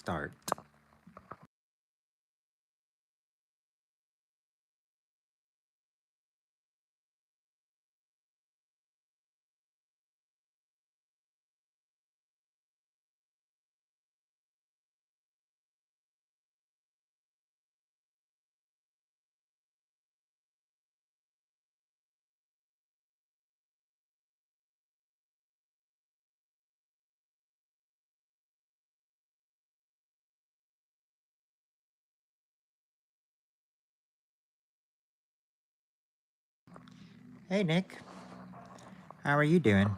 start. Hey, Nick. How are you doing?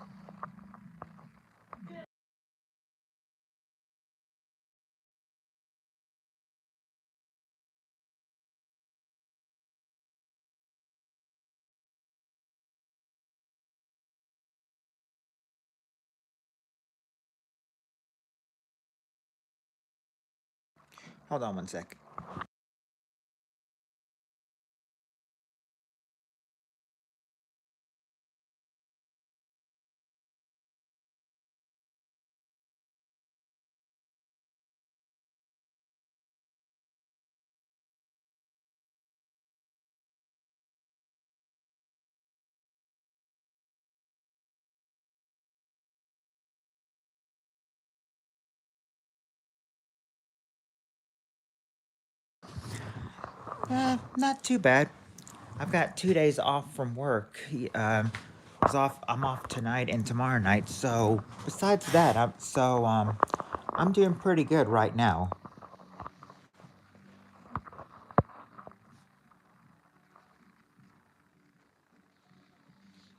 Hold on one sec. Not too bad. I've got 2 days off from work. I'm off tonight and tomorrow night. So besides that, I'm doing pretty good right now.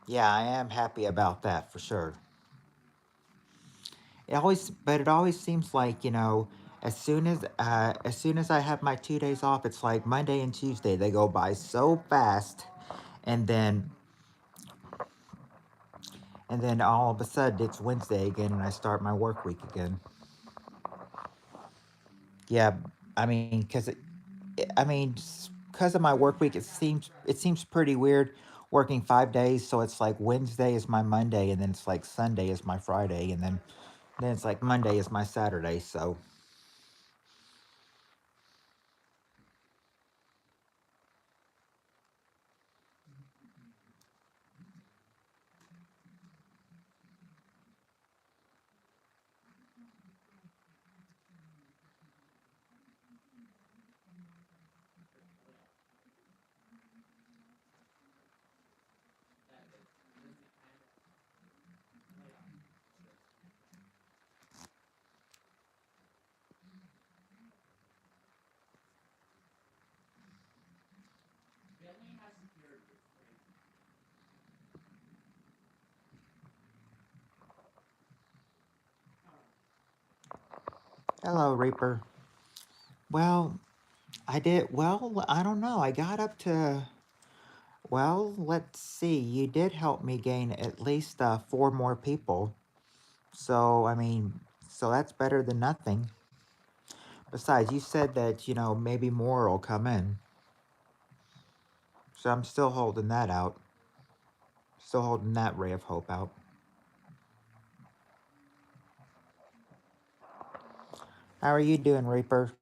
Yeah, I am happy about that for sure. But it always seems like as soon as I have my 2 days off, it's like Monday and Tuesday. They go by so fast, and then all of a sudden it's Wednesday again, and I start my work week again. Yeah, I mean, because of my work week, it seems pretty weird working 5 days. So it's like Wednesday is my Monday, and then it's like Sunday is my Friday, and then it's like Monday is my Saturday. So hello, Reaper. Well, I did well. I don't know. I got up to well. Let's see. You did help me gain at least four more people. So I mean, so that's better than nothing. Besides, you said that maybe more will come in. So I'm still holding that out. Still holding that ray of hope out. How are you doing, Reaper?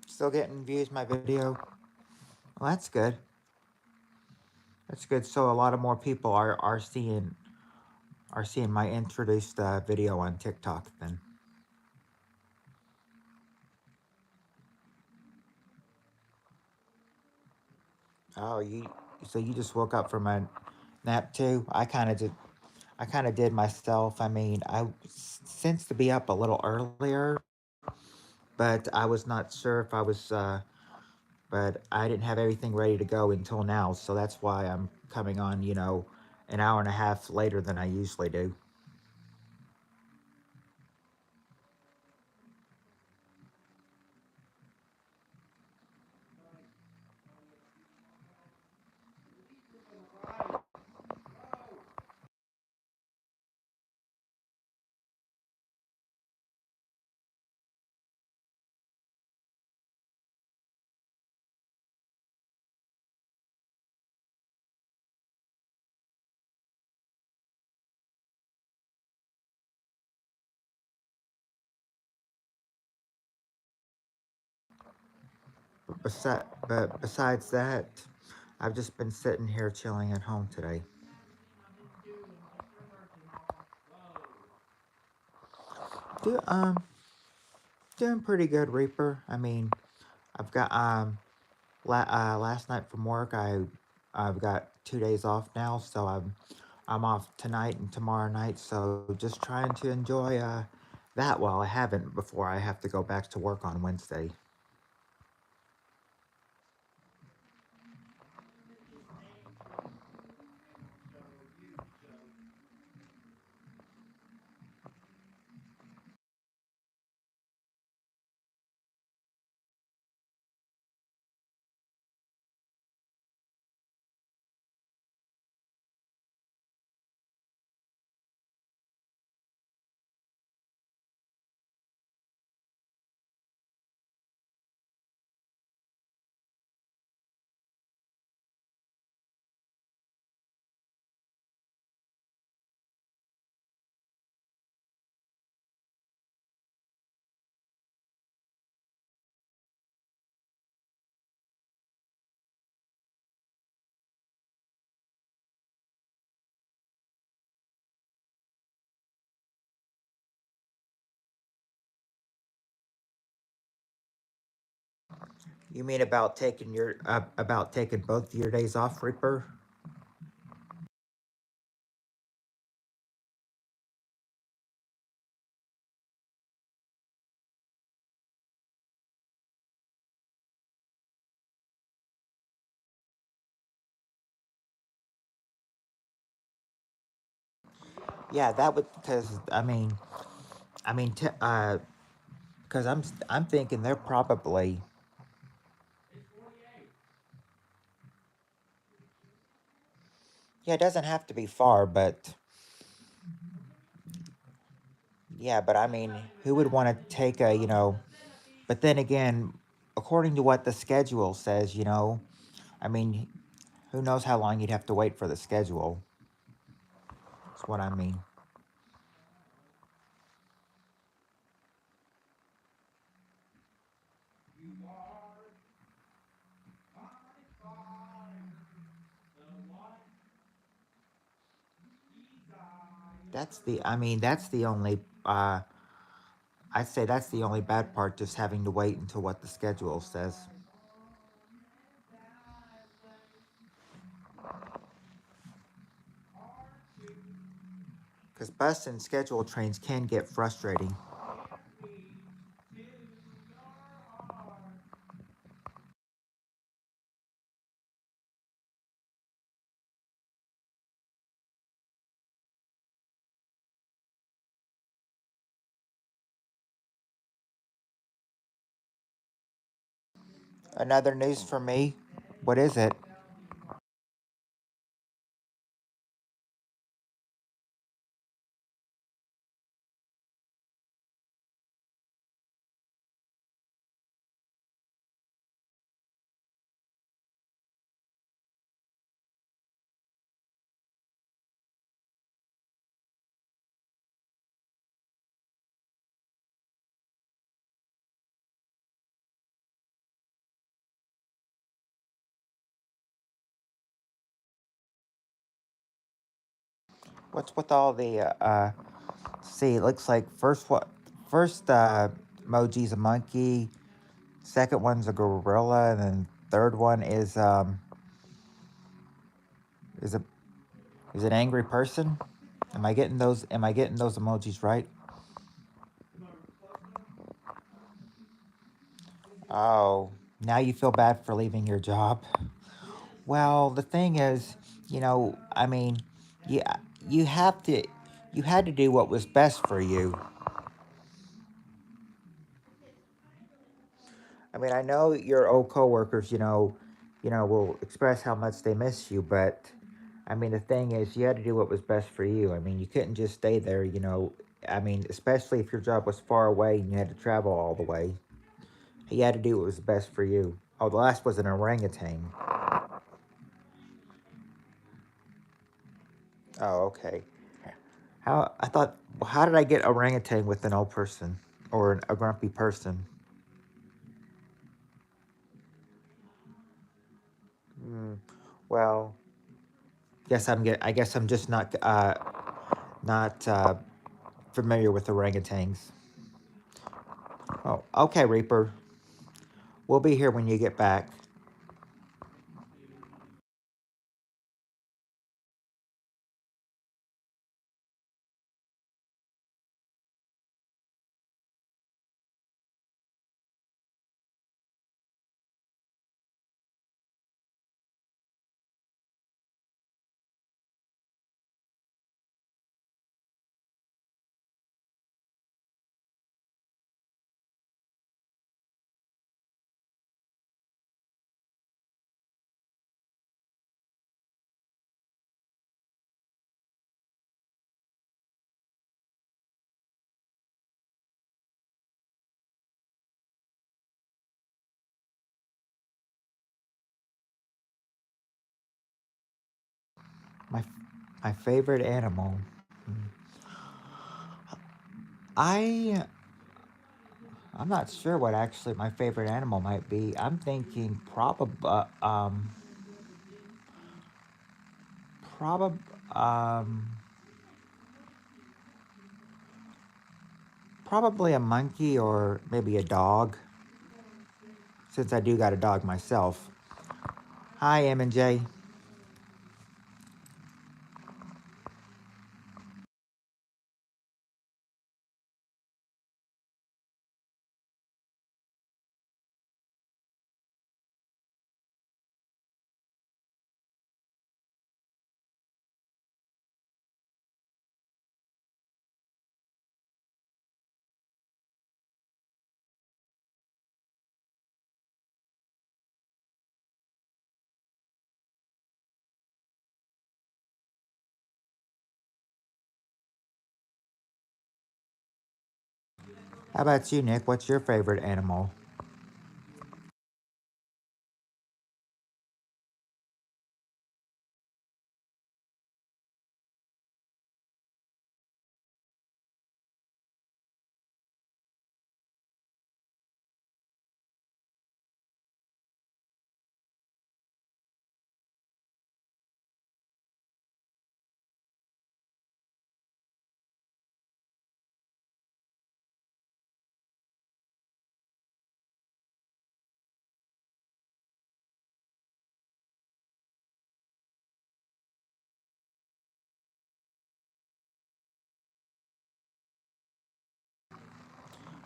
Still getting views my video? Well, that's good. That's good. So a lot of more people are seeing my introduced video on TikTok then. Oh, you just woke up from a nap too? I kind of did myself. I mean, I sensed to be up a little earlier, but I was not sure if I was but I didn't have everything ready to go until now, so that's why I'm coming on, an hour and a half later than I usually do. but besides that, I've just been sitting here chilling at home today. Do doing pretty good, Reaper. I mean, I've got last night from work. I've got 2 days off now, so I'm off tonight and tomorrow night. So just trying to enjoy that while I haven't before I have to go back to work on Wednesday. You mean about taking both your days off, Reaper? Yeah, that would because I mean, because I'm thinking they're probably, yeah, it doesn't have to be far, but yeah, but I mean, who would want to take a, but then again, according to what the schedule says, I mean, who knows how long you'd have to wait for the schedule? That's what I mean. I mean, that's the only, I'd say that's the only bad part, just having to wait until what the schedule says. Because bus and scheduled trains can get frustrating. Another news for me. What is it? What's with all the see, it looks like first emoji's a monkey, second one's a gorilla, and then third one is a is an angry person. Am I getting those emojis right? Oh, now you feel bad for leaving your job. Well, the thing is, I mean, yeah, you have to you had to do what was best for you. I mean, I know your old coworkers, will express how much they miss you, but I mean, the thing is, you had to do what was best for you. I mean, you couldn't just stay there, I mean, especially if your job was far away and you had to travel all the way. You had to do what was best for you. Oh, the last was an orangutan. Oh, okay. How did I get orangutan with an old person or a grumpy person? Well, I guess I'm just not familiar with orangutans. Oh, okay, Reaper. We'll be here when you get back. My my favorite animal. Hmm. I I'm not sure what actually my favorite animal might be. I'm thinking probably um probably a monkey or maybe a dog, since I do got a dog myself. Hi, M and J. How about you, Nick? What's your favorite animal?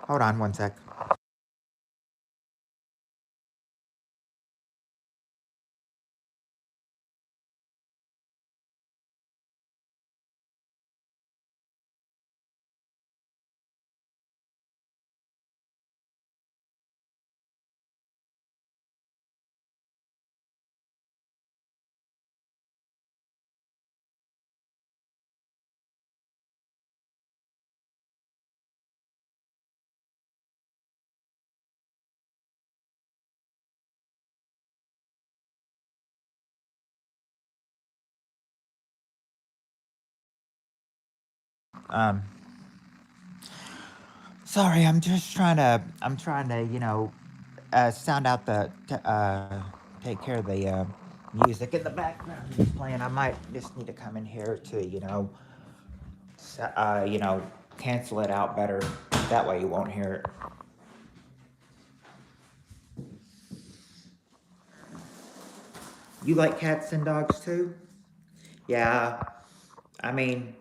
Hold on one sec. Um, Sorry, I'm trying to, sound out take care of the music in the background that's playing. I might just need to come in here to, cancel it out better. That way you won't hear it. You like cats and dogs too? Yeah. I mean,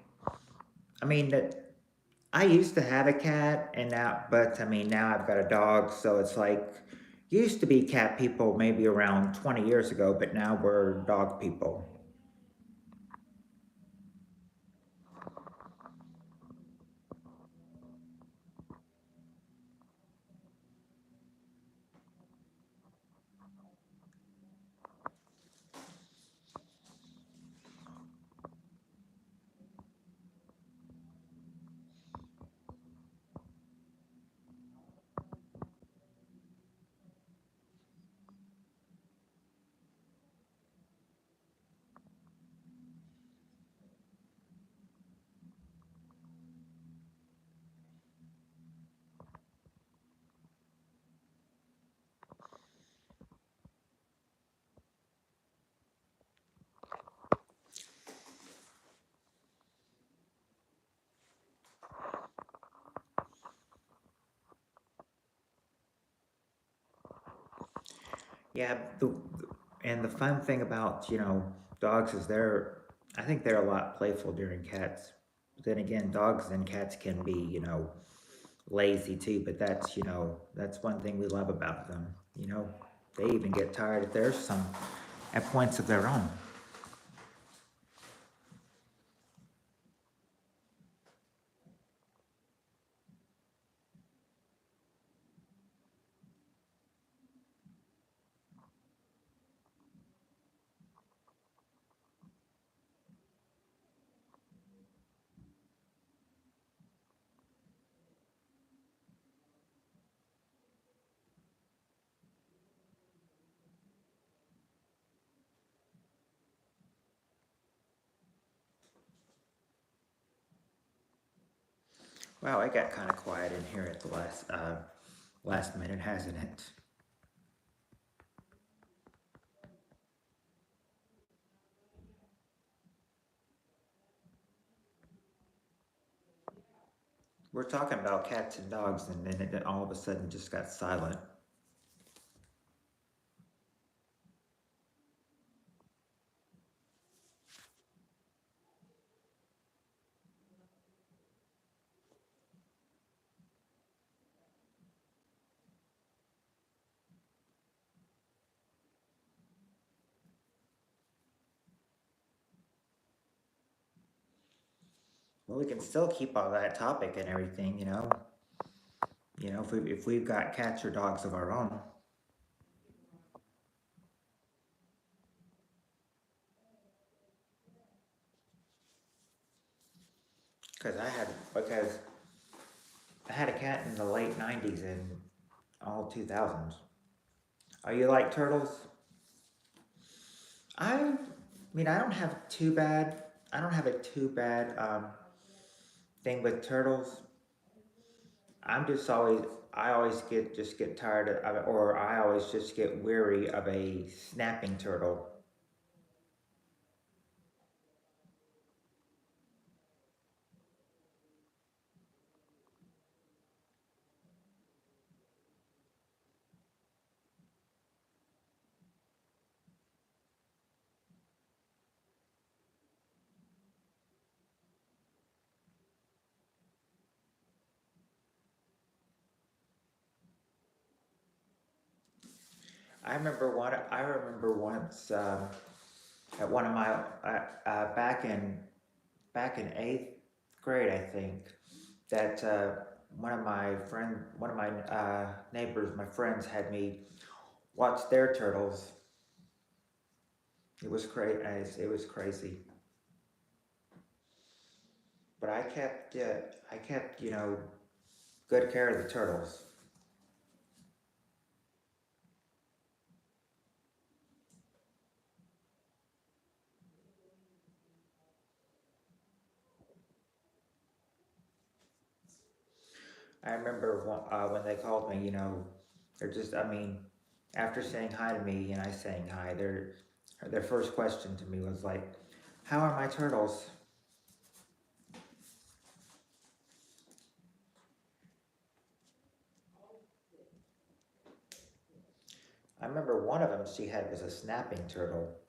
I mean that I used to have a cat, and but I mean, now I've got a dog, so it's like used to be cat people maybe around 20 years ago, but now we're dog people. Yeah, and the fun thing about dogs is I think they're a lot playful during cats. But then again, dogs and cats can be lazy too. But that's one thing we love about them. They even get tired if there's some at points of their own. Wow, it got kind of quiet in here at the last minute, hasn't it? We're talking about cats and dogs, and then it all of a sudden just got silent. Well, we can still keep all that topic and everything, if we've got cats or dogs of our own. Because I had a cat in the late '90s and all 2000s. Are you like turtles? I mean, I don't have too bad. I don't have a too bad thing with turtles. I'm just always. I always get tired of it, or I always just get weary of a snapping turtle. I remember once at one of my back in eighth grade, I think that one of my neighbors, my friends, had me watch their turtles. It was crazy. It was crazy. But I kept, good care of the turtles. I remember when they called me, they're just, I mean, after saying hi to me and I saying hi, their first question to me was like, "How are my turtles?" I remember one of them she had was a snapping turtle.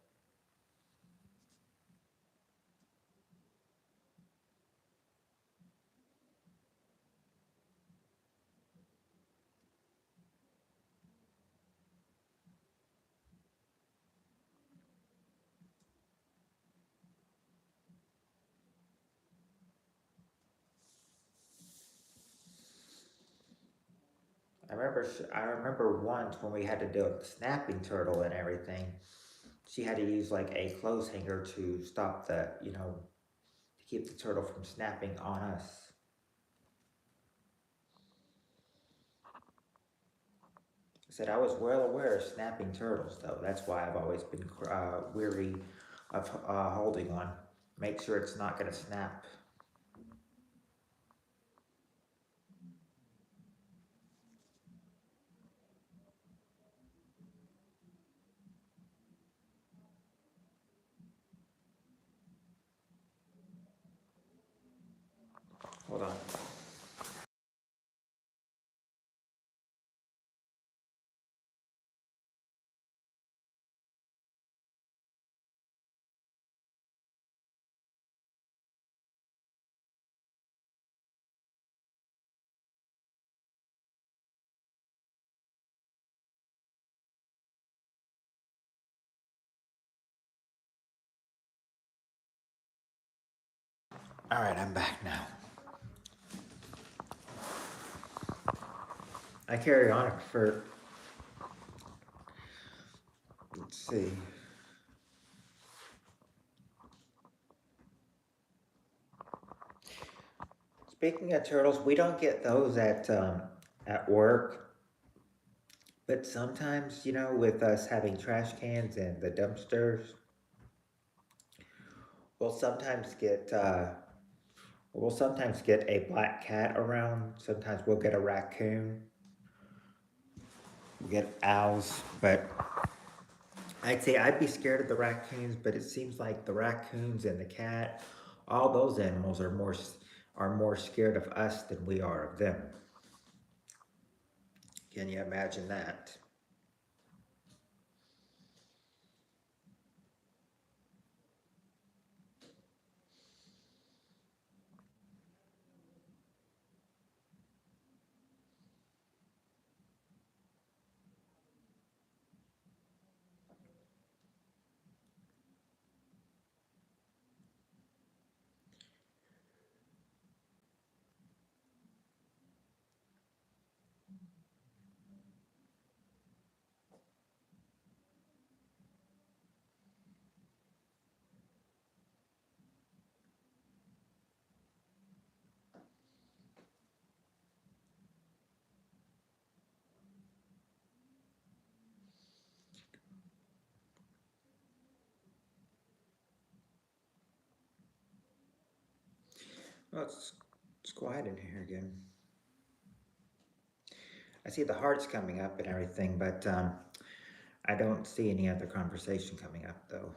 I remember once when we had to do a snapping turtle and everything. She had to use like a clothes hanger to stop to keep the turtle from snapping on us. I said I was well aware of snapping turtles, though. That's why I've always been weary of holding one. Make sure it's not going to snap. Hold on. All right, I'm back now. I carry on for, let's see. Speaking of turtles, we don't get those at work, but sometimes, with us having trash cans and the dumpsters, we'll sometimes get uh, we'll sometimes get a black cat around. Sometimes we'll get a raccoon. We get owls, but I'd say I'd be scared of the raccoons. But it seems like the raccoons and the cat, all those animals are more scared of us than we are of them. Can you imagine that? Well, it's quiet in here again. I see the hearts coming up and everything, but I don't see any other conversation coming up though.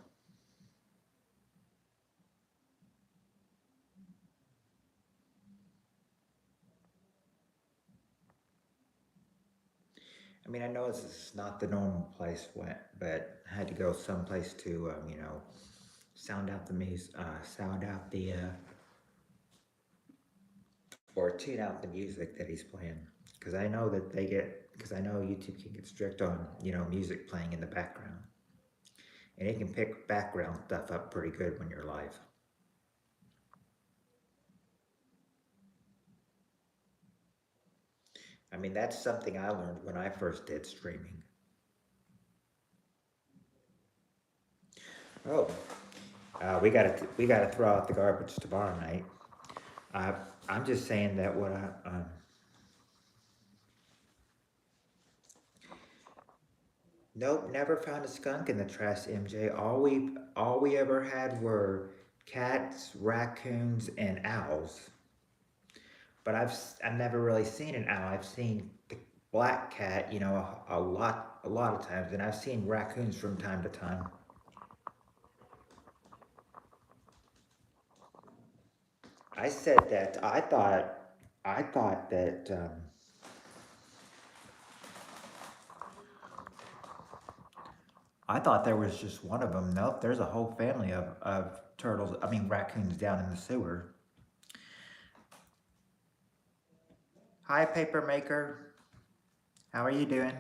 I mean, I know this is not the normal place, but I had to go someplace to, sound out the music, sound out or tune out the music that he's playing. Because I know that because I know YouTube can get strict on, music playing in the background. And it can pick background stuff up pretty good when you're live. I mean, that's something I learned when I first did streaming. Oh, we gotta throw out the garbage tomorrow night. Uh, I'm just saying that what I nope, never found a skunk in the trash, MJ. All we ever had were cats, raccoons, and owls. But I've never really seen an owl. I've seen the black cat, a lot of times, and I've seen raccoons from time to time. I said that I thought that I thought there was just one of them. Nope, there's a whole family of turtles. I mean raccoons down in the sewer. Hi, paper maker. How are you doing?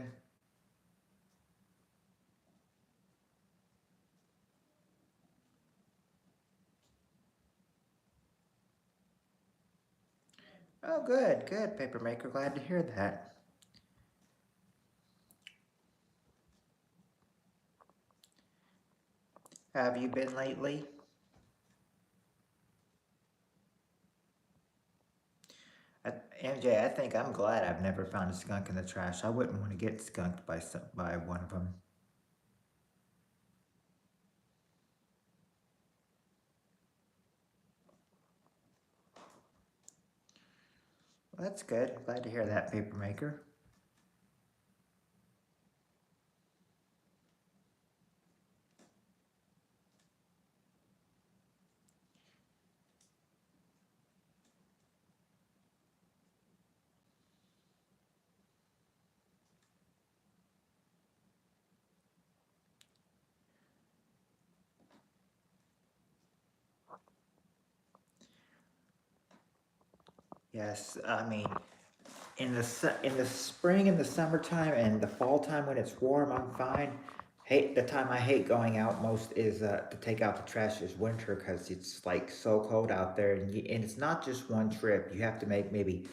Oh, good, good, paper maker. Glad to hear that. Have you been lately? MJ, I think I'm glad I've never found a skunk in the trash. I wouldn't want to get skunked by one of them. Well, that's good. Glad to hear that, paper maker. Yes, I mean, in the spring and the summertime and the fall time when it's warm, I'm fine. Hate the time I hate going out most is to take out the trash is winter because it's like so cold out there, and it's not just one trip. You have to make maybe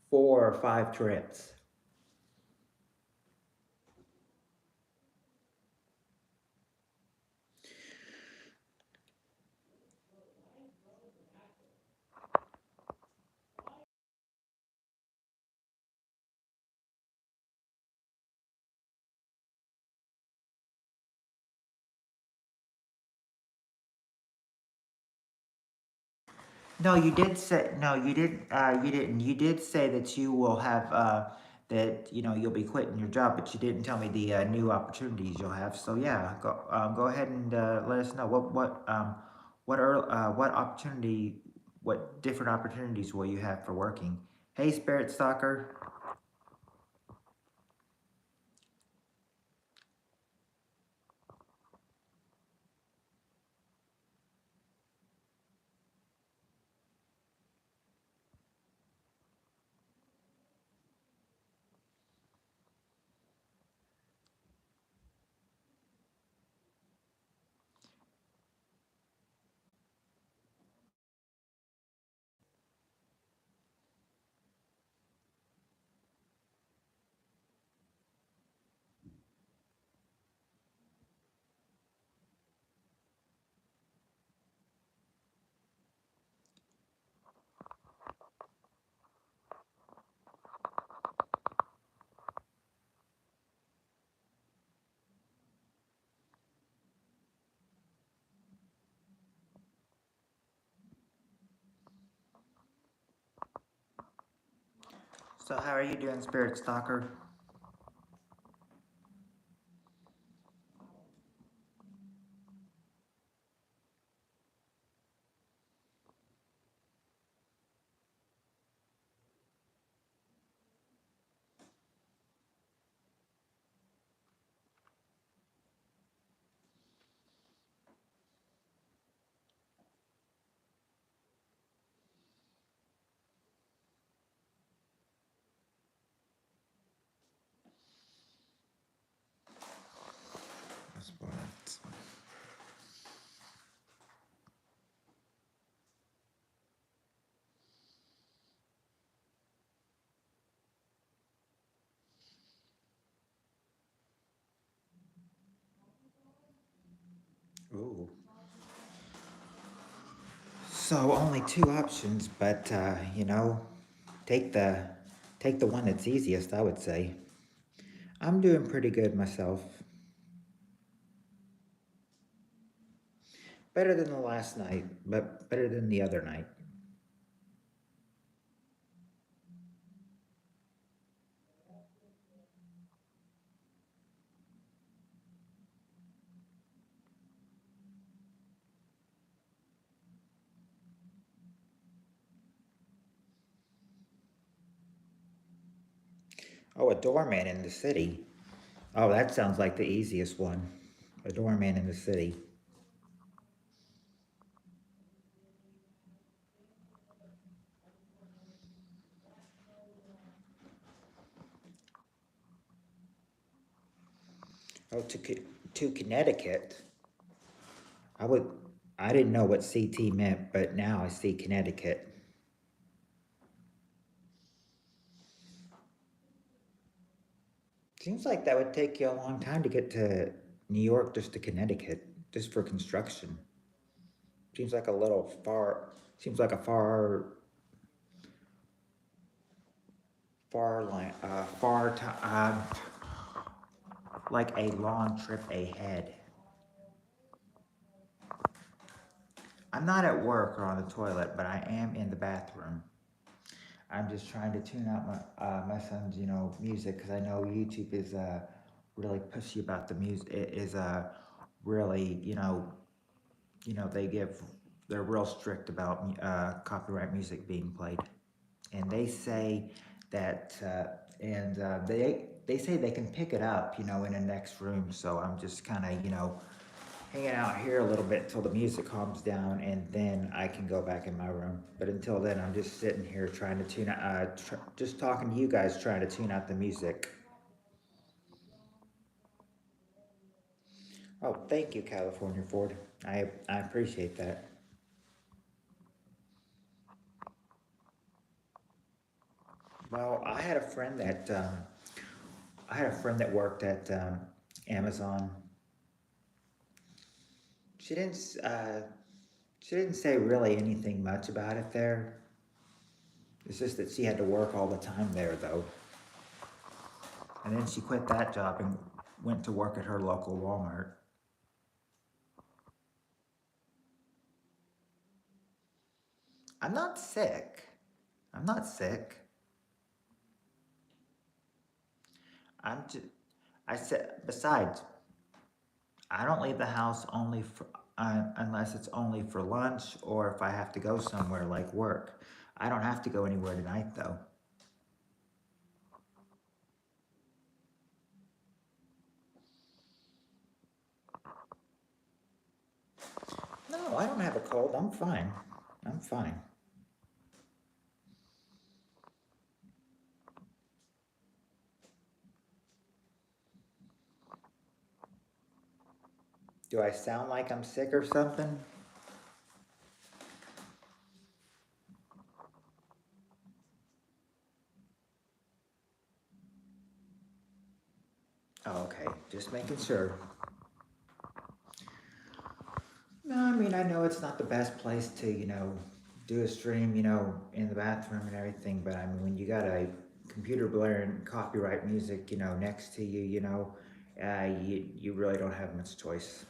4 or 5 trips. No, you did say no. You didn't. You didn't. You did say that you will have that you'll be quitting your job, but you didn't tell me the new opportunities you'll have. So yeah, go ahead and let us know what opportunity, what different opportunities will you have for working. Hey, Spirit Stalker. So how are you doing, Spirit Stalker? That's what. Ooh. So only two options, but take the take the one that's easiest. I would say I'm doing pretty good myself. Better than the last night, but better than the other night. Oh, a doorman in the city. Oh, that sounds like the easiest one. A doorman in the city. Oh, to Connecticut. I would. I didn't know what CT meant, but now I see Connecticut. Seems like that would take you a long time to get to New York just to Connecticut, just for construction. Seems like a little far. Seems like a far line, like a long trip ahead. I'm not at work or on the toilet, but I am in the bathroom. I'm just trying to tune out my son's music because I know YouTube is really pushy about the music. It is really they give they're real strict about copyright music being played, and they say that and they say they can pick it up in the next room. So I'm just kind of hanging out here a little bit till the music calms down, and then I can go back in my room. But until then, I'm just sitting here trying to just talking to you guys, trying to tune out the music. Oh, thank you, California Ford. I appreciate that. Well, I had a friend that worked at Amazon. She didn't she didn't say really anything much about it there. It's just that she had to work all the time there though. And then she quit that job and went to work at her local Walmart. I'm not sick. I'm not sick. I'm just, I said, besides, I don't leave the house only for, unless it's only for lunch or if I have to go somewhere like work. I don't have to go anywhere tonight though. No, I don't have a cold. I'm fine. I'm fine. Do I sound like I'm sick or something? Oh, okay. Just making sure. No, I mean, I know it's not the best place to, do a stream, in the bathroom and everything, but I mean, when you got a computer blaring copyright music, next to you, you really don't have much choice.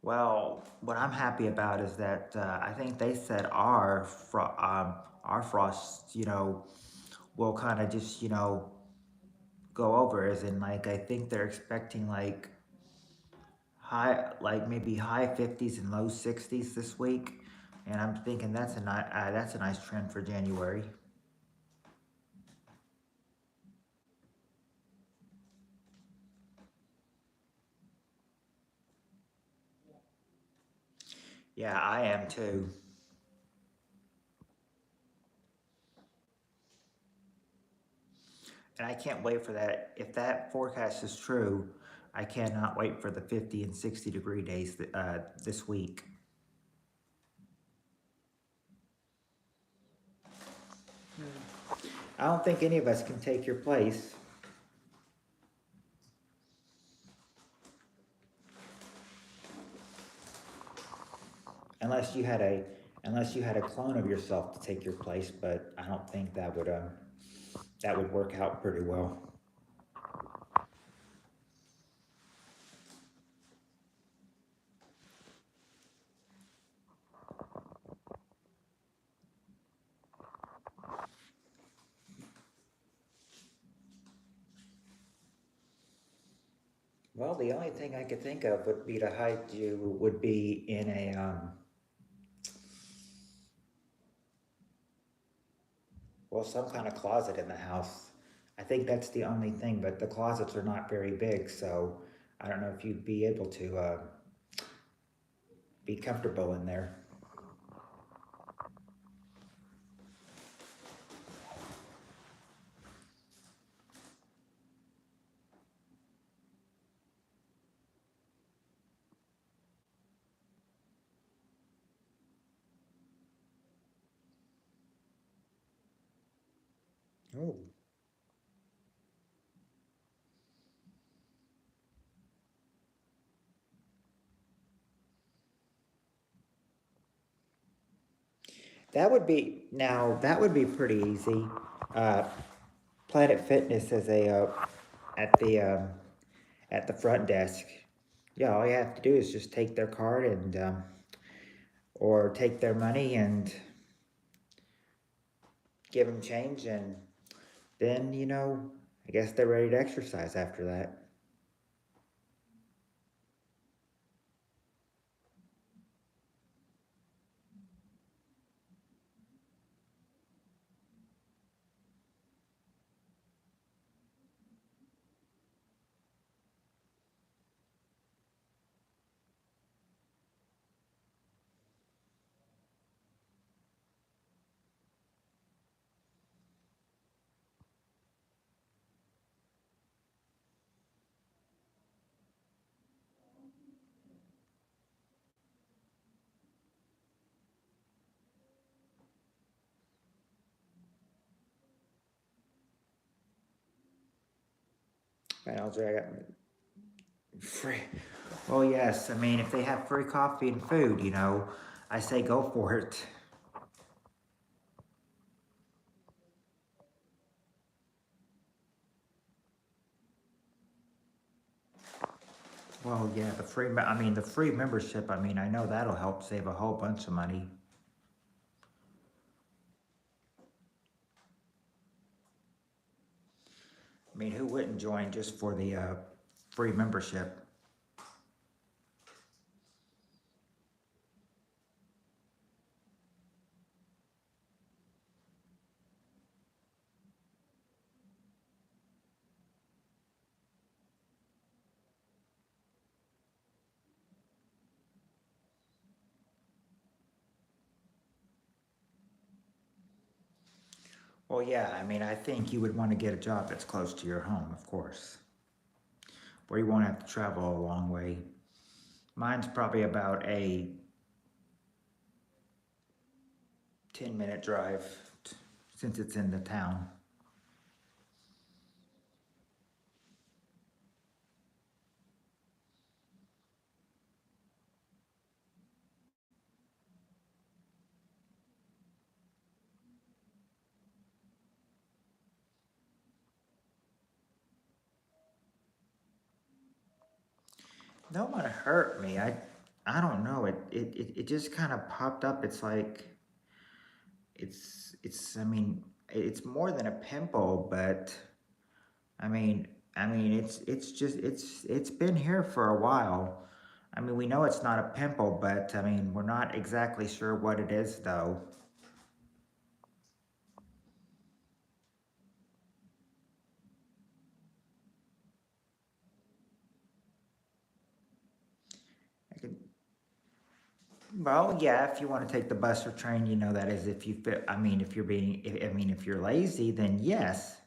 Well, what I'm happy about is that I think they said our frost, will kind of just, go over, as in like I think they're expecting like maybe high 50s and low 60s this week, and I'm thinking that's a nice trend for January. Yeah, I am too, and I can't wait for that. If that forecast is true, I cannot wait for the 50 and 60-degree days this week. I don't think any of us can take your place unless you had a unless you had a clone of yourself to take your place, but I don't think that would work out pretty well. Well, the only thing I could think of would be to hide you would be in some kind of closet in the house. I think that's the only thing, but the closets are not very big, so I don't know if you'd be able to be comfortable in there. Oh, that would be pretty easy. Uh, Planet Fitness is a at the at the front desk. Yeah, all you have to do is just take their card and or take their money and give them change, and then I guess they're ready to exercise after that. And I'll drag it. Free. Well, yes. I mean, if they have free coffee and food, I say go for it. Well, yeah, the free membership, I mean, I know that'll help save a whole bunch of money. I mean, who wouldn't join just for the free membership? Well, yeah, I mean, I think you would want to get a job that's close to your home, of course, where you won't have to travel a long way. Mine's probably about a 10-minute drive since it's in the town. No one hurt me. I don't know. It just kind of popped up. It's like I mean, it's more than a pimple, but I mean, it's just it's been here for a while. I mean, we know it's not a pimple, but I mean, we're not exactly sure what it is though. I could, well, yeah, if you want to take the bus or train, that is if you fit. I mean, if you're being, I mean, if you're lazy, then yes.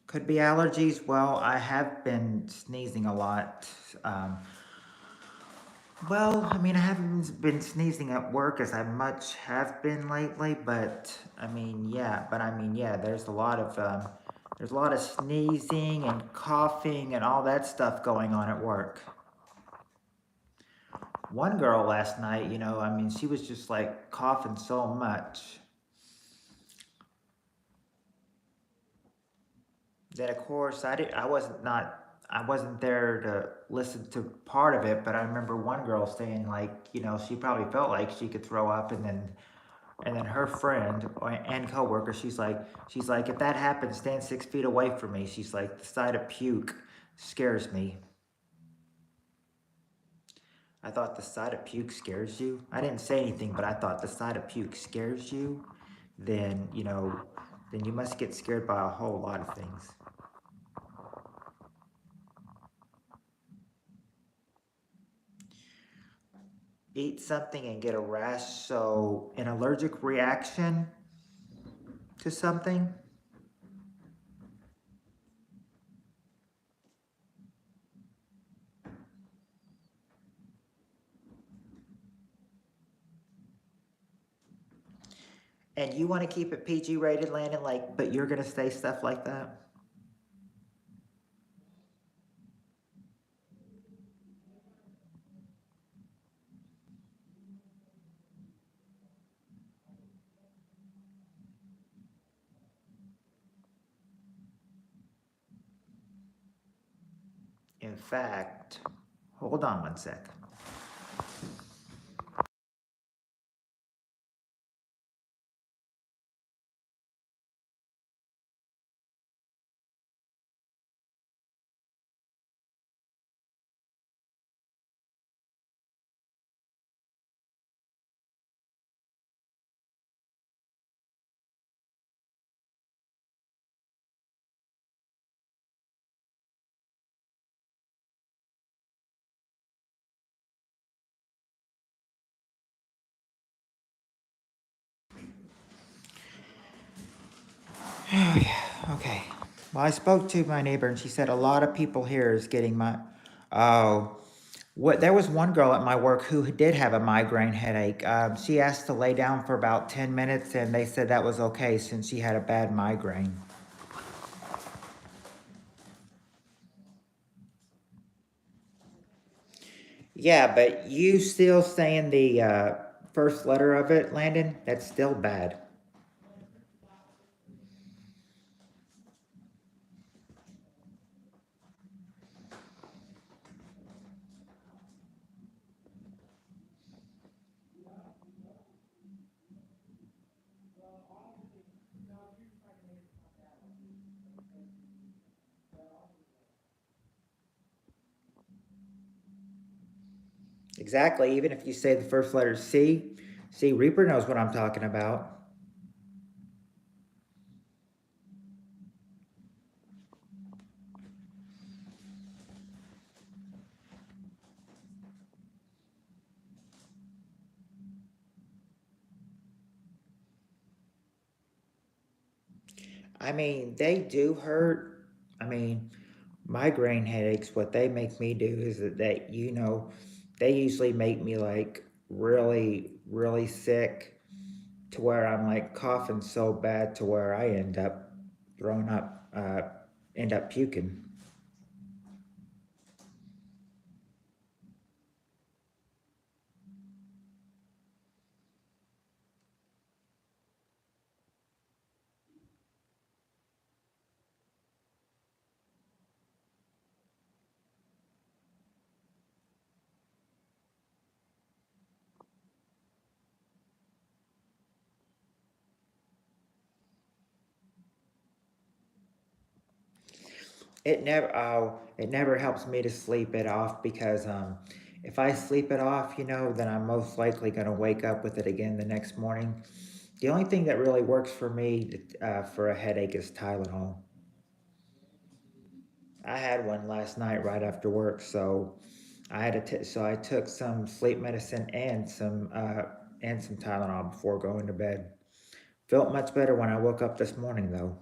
Could be allergies. Well, I have been sneezing a lot. Um, well, I mean, I haven't been sneezing at work as I much have been lately, but I mean, yeah, there's a lot of sneezing and coughing and all that stuff going on at work. One girl last night, I mean, she was just like coughing so much. Then of course I wasn't there to listen to part of it, but I remember one girl saying like, she probably felt like she could throw up, and then her friend and coworker, she's like, if that happens, stand 6 feet away from me. She's like, the sight of puke scares me. I thought the sight of puke scares you. I didn't say anything, but I thought the sight of puke scares you. Then then you must get scared by a whole lot of things. Eat something and get a rash, so an allergic reaction to something. And you want to keep it PG rated, Landon, like, but you're gonna say stuff like that. In fact, hold on one sec. Oh yeah, okay. Well, I spoke to my neighbor and she said a lot of people here is getting my. Oh, what? There was one girl at my work who did have a migraine headache. She asked to lay down for about 10 minutes, and they said that was okay since she had a bad migraine. Yeah, but you still saying the first letter of it, Landon? That's still bad. Exactly. Even if you say the first letter is C, see, Reaper knows what I'm talking about. I mean, they do hurt. I mean, migraine headaches, what they make me do is that they usually make me like really, really sick to where I'm like coughing so bad to where I end up throwing up, end up puking. It never helps me to sleep it off because if I sleep it off, then I'm most likely going to wake up with it again the next morning. The only thing that really works for me for a headache is Tylenol. I had one last night right after work, so so I took some sleep medicine and some Tylenol before going to bed. Felt much better when I woke up this morning though.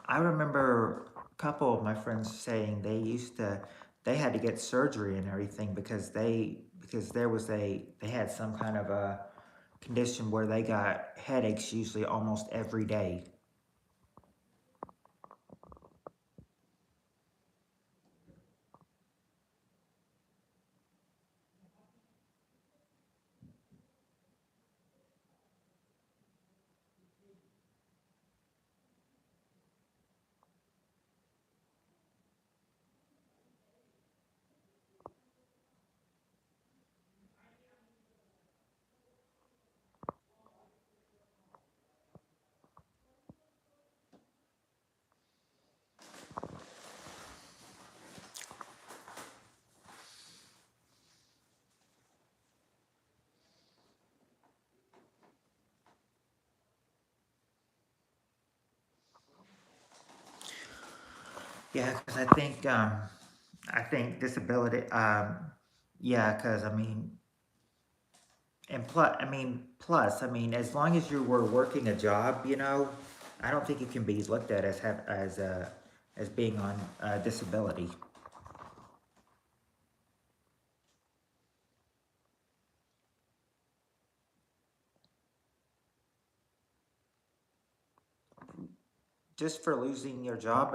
I remember a couple of my friends saying they had to get surgery and everything because they had some kind of a condition where they got headaches usually almost every day. Yeah, because I think disability. Yeah, because I mean, as long as you were working a job, I don't think it can be looked at as being on disability. Just for losing your job,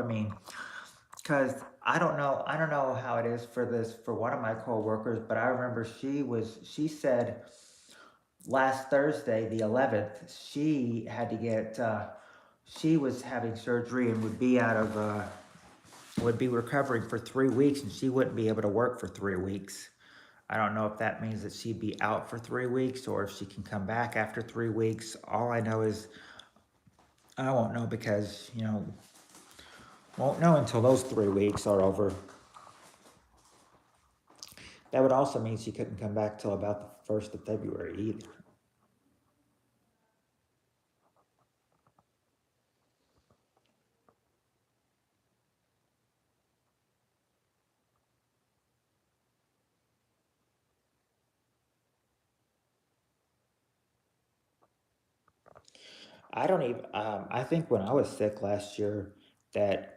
because I don't know how it is for one of my coworkers, but I remember she said last Thursday, the 11th, she was having surgery and would be recovering for 3 weeks, and she wouldn't be able to work for 3 weeks. I don't know if that means that she'd be out for 3 weeks or if she can come back after 3 weeks. All I know is I won't know because Won't know until those 3 weeks are over. That would also mean she couldn't come back till about the 1st of February either. I don't even. I think when I was sick last year, that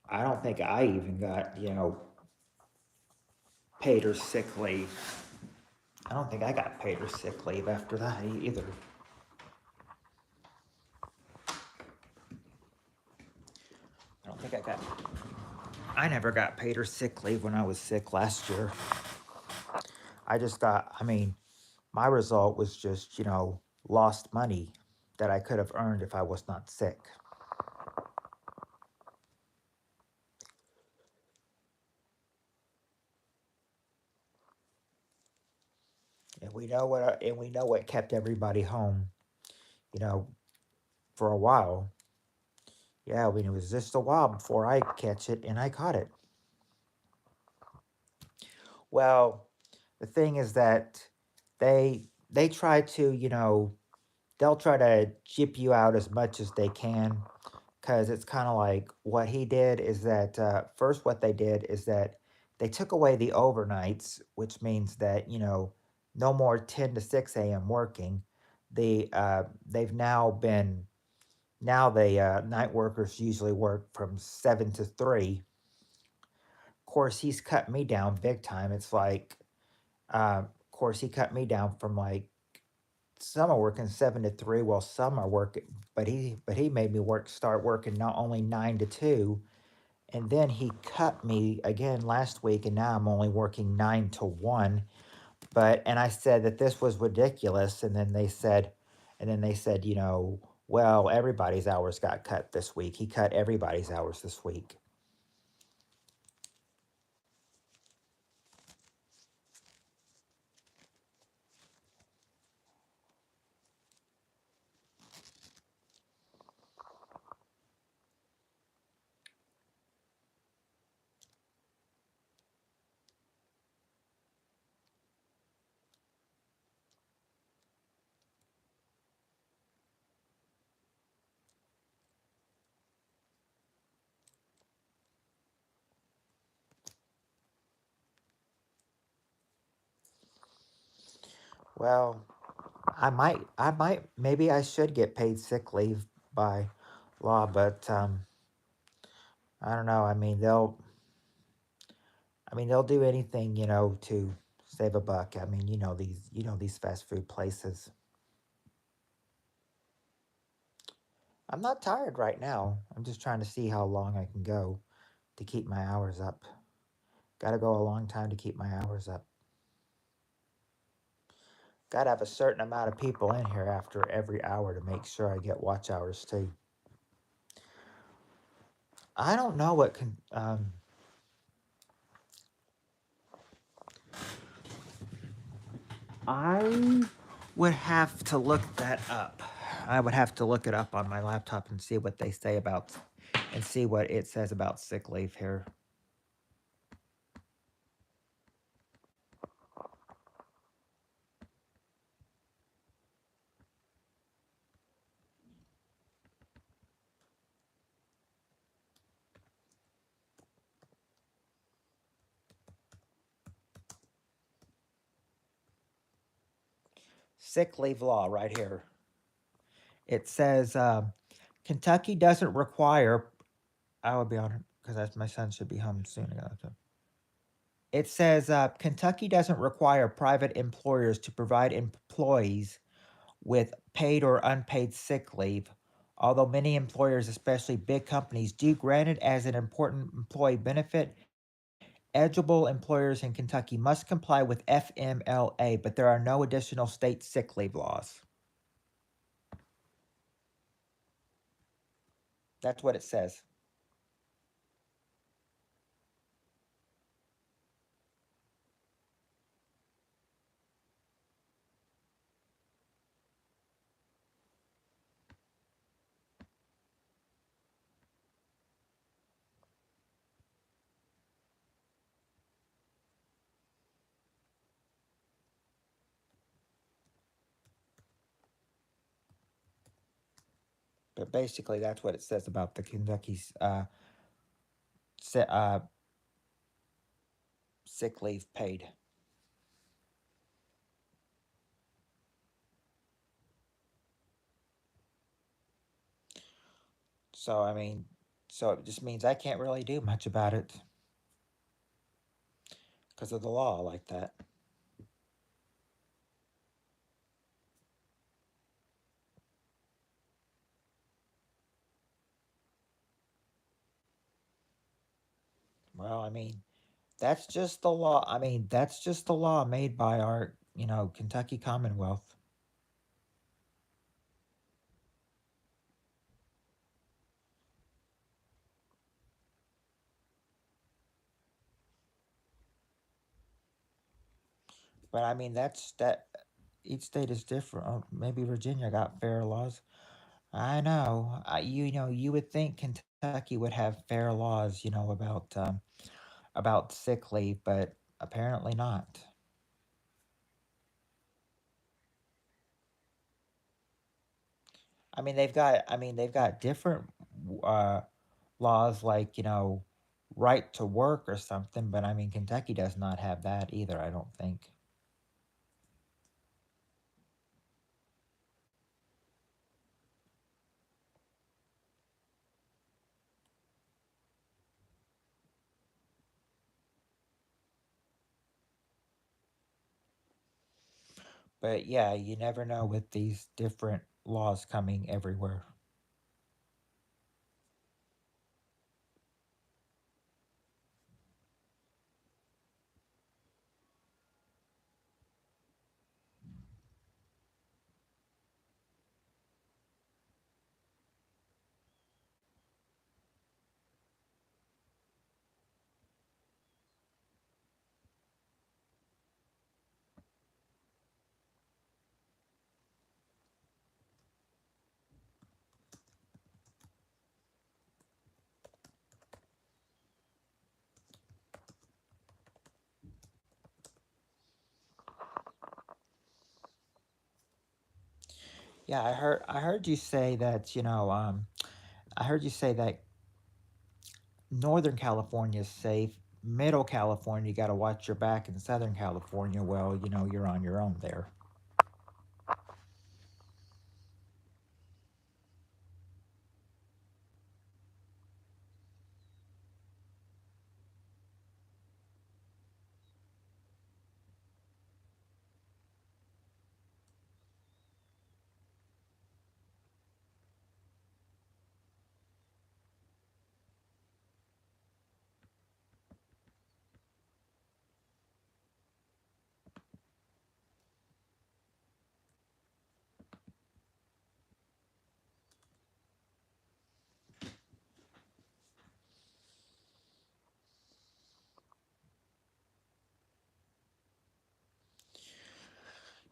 I don't think I even got paid or sick leave. I don't think I got paid or sick leave after that either. I don't think I got. I never got paid or sick leave when I was sick last year. I just got. I mean, my result was just lost money that I could have earned if I was not sick. And we know what kept everybody home. You know, for a while. Yeah, I mean, it was just a while before I catch it, and I caught it. Well, the thing is that they try to, they'll try to chip you out as much as they can, because it's kind of like what he did is that first what they did is that they took away the overnights, which means that no more 10 to 6 a.m. working. They've now been now the night workers usually work from 7 to 3. Of course, he's cut me down big time. It's like, of course, he cut me down from like some are working 7 to 3, while some are working. But he made me start working not only 9 to 2, and then he cut me again last week, and now I'm only working 9 to 1. And I said that this was ridiculous, and then they said, well, everybody's hours got cut this week. He cut everybody's hours this week. Well, maybe I should get paid sick leave by law, but I don't know. I mean, they'll do anything, to save a buck. I mean, these fast food places. I'm not tired right now. I'm just trying to see how long I can go to keep my hours up. Got to go a long time to keep my hours up. Got to have a certain amount of people in here after every hour to make sure I get watch hours too. I don't know what can. I would have to look that up. I would have to look it up on my laptop and see what they say about, and see what it says about sick leave here. Sick leave law right here. It says Kentucky doesn't require. I would be on it because my son should be home soon. It says Kentucky doesn't require private employers to provide employees with paid or unpaid sick leave, although many employers, especially big companies, do grant it as an important employee benefit. Eligible employers in Kentucky must comply with FMLA, but there are no additional state sick leave laws. That's what it says. But basically, that's what it says about the Kentucky's si- uh, sick leave paid. So I mean, so it just means I can't really do much about it because of the law like that. Well, I mean, that's just the law. I mean, that's just the law made by our, Kentucky Commonwealth. But I mean, that's that. Each state is different. Oh, maybe Virginia got fair laws. I know. You would think Kentucky would have fair laws, about sick leave, but apparently not. I mean, they've got different uh, laws like, right to work or something, but I mean, Kentucky does not have that either, I don't think. But yeah, you never know with these different laws coming everywhere. Yeah, I heard you say that, I heard you say that Northern California is safe. Middle California, you got to watch your back. In Southern California, well, you're on your own there.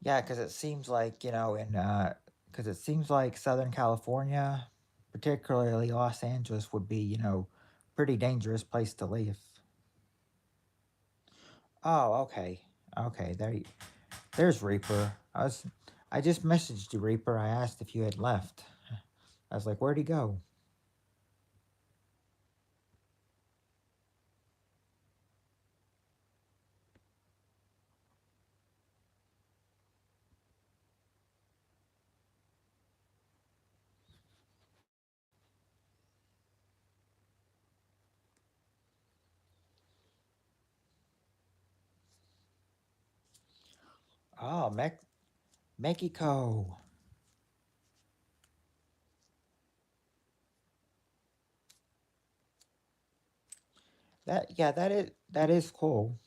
Yeah, because it seems like, because it seems like Southern California, particularly Los Angeles, would be, pretty dangerous place to live. Oh, okay. Okay, there's Reaper. I just messaged you, Reaper. I asked if you had left. I was like, where'd he go? Oh, Mexico. Yeah, that is cool.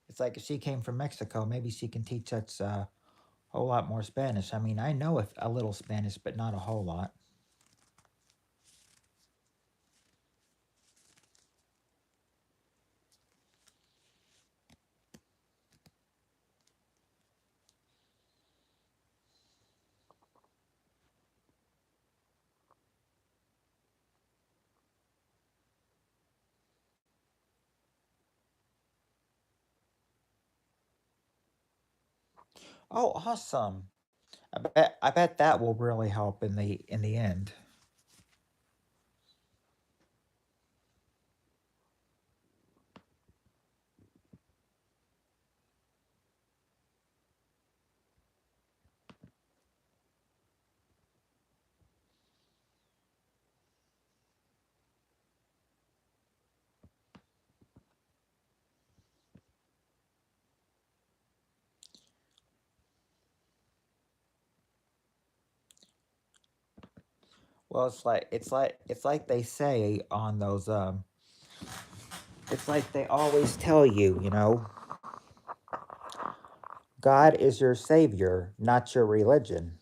It's like if she came from Mexico, maybe she can teach us a whole lot more Spanish. I mean, I know a little Spanish, but not a whole lot. Oh, awesome. I bet that will really help in the end. Well, it's like they say on those it's like they always tell you, God is your savior, not your religion.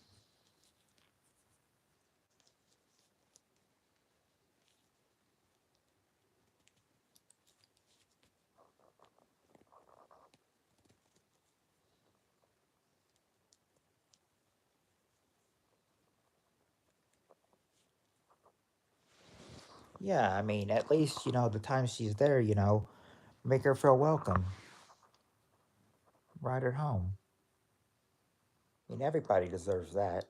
Yeah, I mean, at least, the time she's there, make her feel welcome. Ride her home. I mean, everybody deserves that.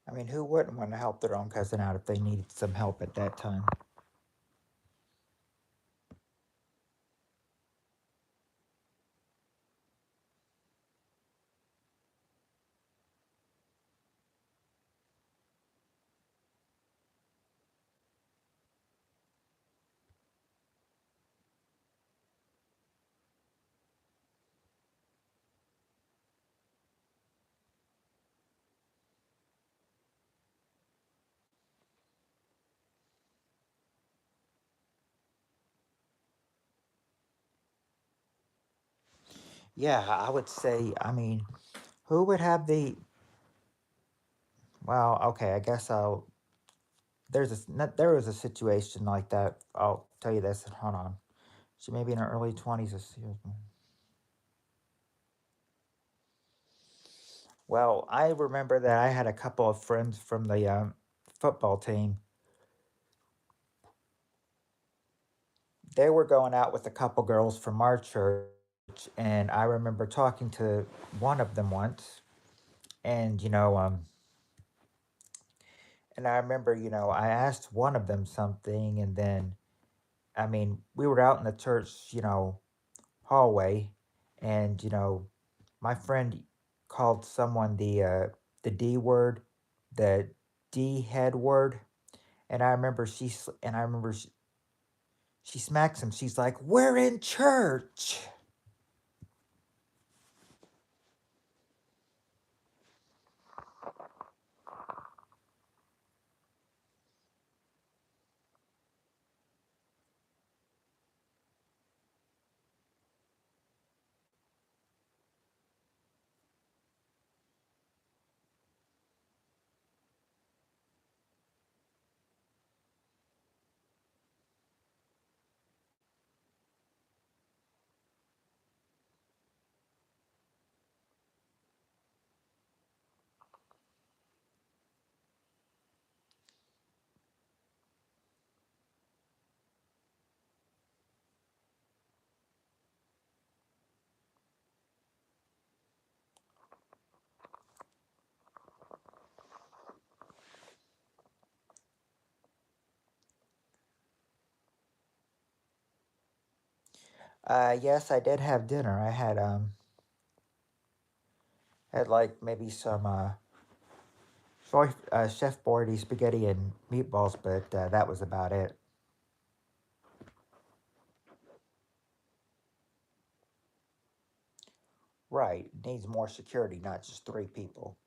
I mean, who wouldn't want to help their own cousin out if they needed some help at that time? Yeah, I would say, I mean, who would have the, well, okay, I guess there was a situation like that. I'll tell you this, hold on. She may be in her early 20s. Well, I remember that I had a couple of friends from the football team. They were going out with a couple girls from our church, and I remember talking to one of them once, and and I remember, I asked one of them something, and then, I mean, we were out in the church, hallway, and my friend called someone the D word, the D head word, and I remember she smacks him. She's like, "We're in church." Yes, I did have dinner. I had like maybe some Chef Boyardee spaghetti and meatballs, but that was about it. Right, needs more security, not just three people.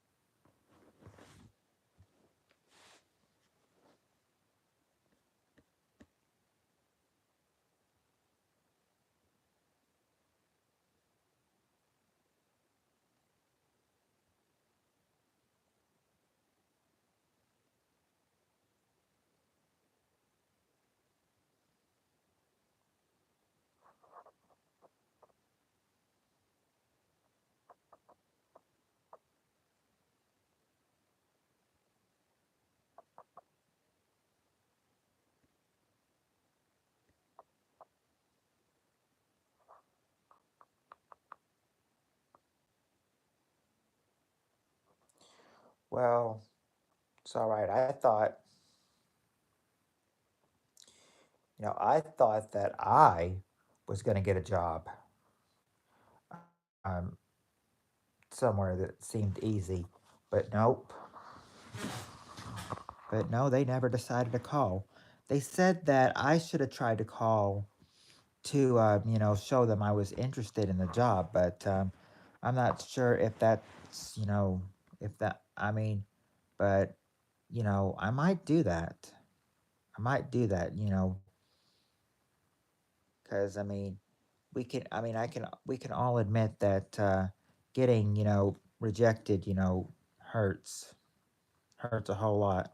Well, it's all right. I thought that I was going to get a job um, somewhere that seemed easy, but nope. But no, they never decided to call. They said that I should have tried to call to, show them I was interested in the job, but I'm not sure if that's, if that, I mean, but, I might do that. I might do that, because, we can all admit that getting, rejected, hurts a whole lot.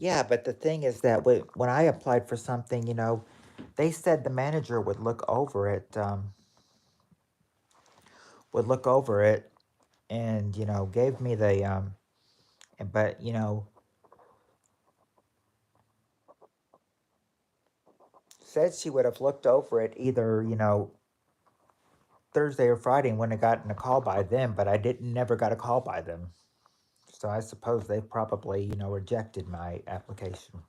Yeah, but the thing is that when I applied for something, they said the manager would look over it, and gave me the but said she would have looked over it either Thursday or Friday and wouldn't have gotten a call by them, but I didn't never got a call by them. So I suppose they probably rejected my application.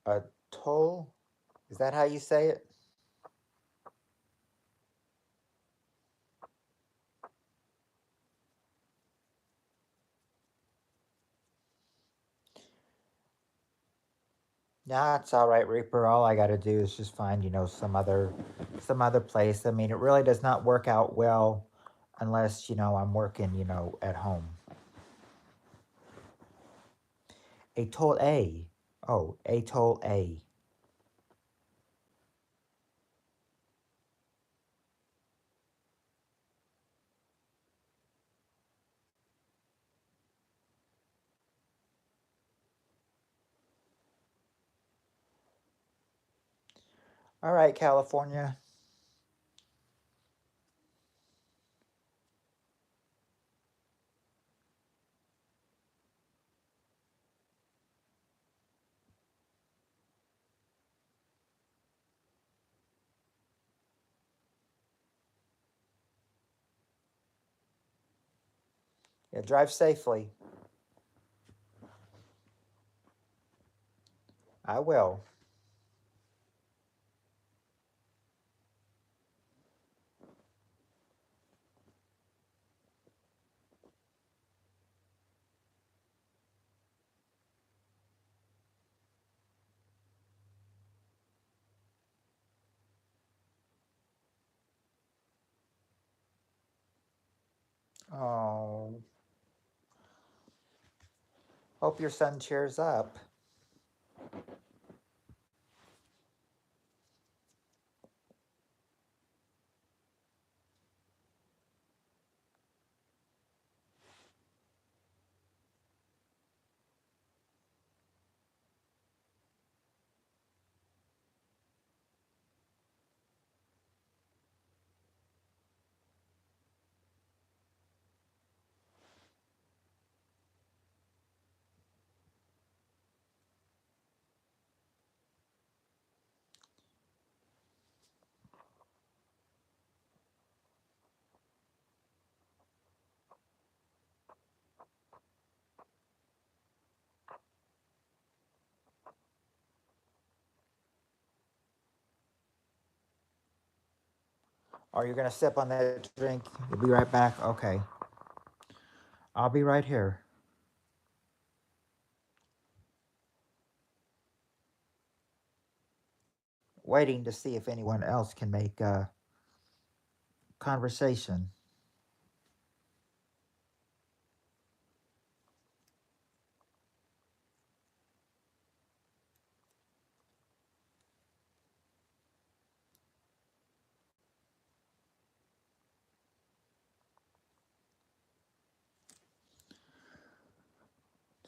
A toll? Is that how you say it? Nah, it's all right, Reaper. All I got to do is just find, some other place. I mean, it really does not work out well unless, I'm working, at home. A toll A. Oh, a toll A. All right, California. Yeah, drive safely. I will. Oh, hope your son cheers up. Are you gonna sip on that drink? You'll be right back. Okay, I'll be right here, waiting to see if anyone else can make conversation.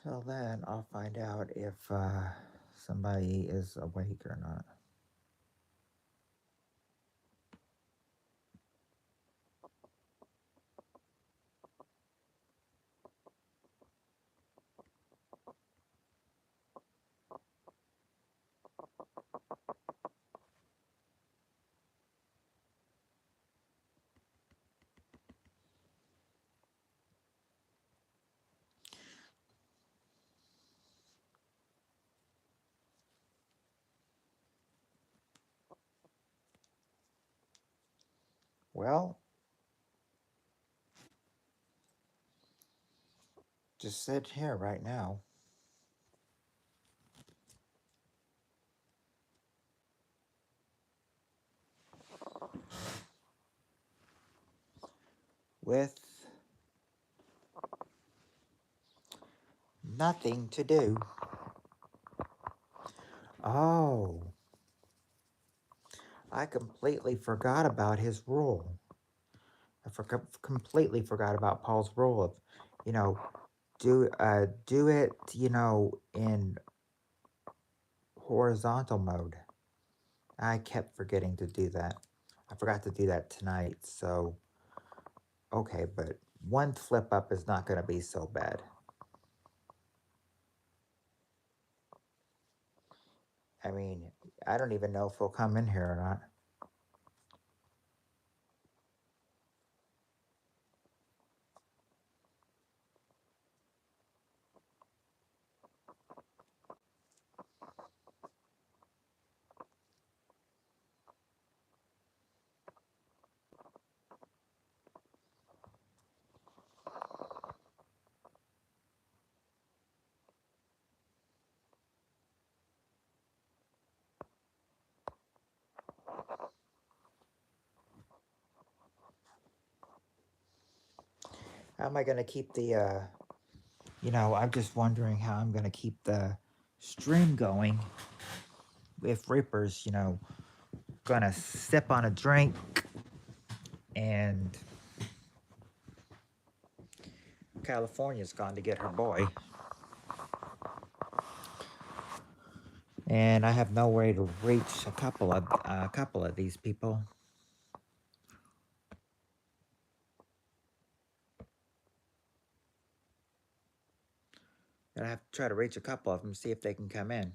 Till then, I'll find out if somebody is awake or not. Well, just sit here right now with nothing to do. Oh, I completely forgot about his rule. Completely forgot about Paul's rule of, you know, do it, in horizontal mode. I kept forgetting to do that. I forgot to do that tonight. So okay, but one flip up is not going to be so bad. I mean, I don't even know if he'll come in here or not. How am I going to keep the, I'm just wondering how I'm going to keep the stream going if Reaper's, going to sip on a drink and California's gone to get her boy. And I have no way to reach a couple of these people. And I have to try to reach a couple of them, see if they can come in.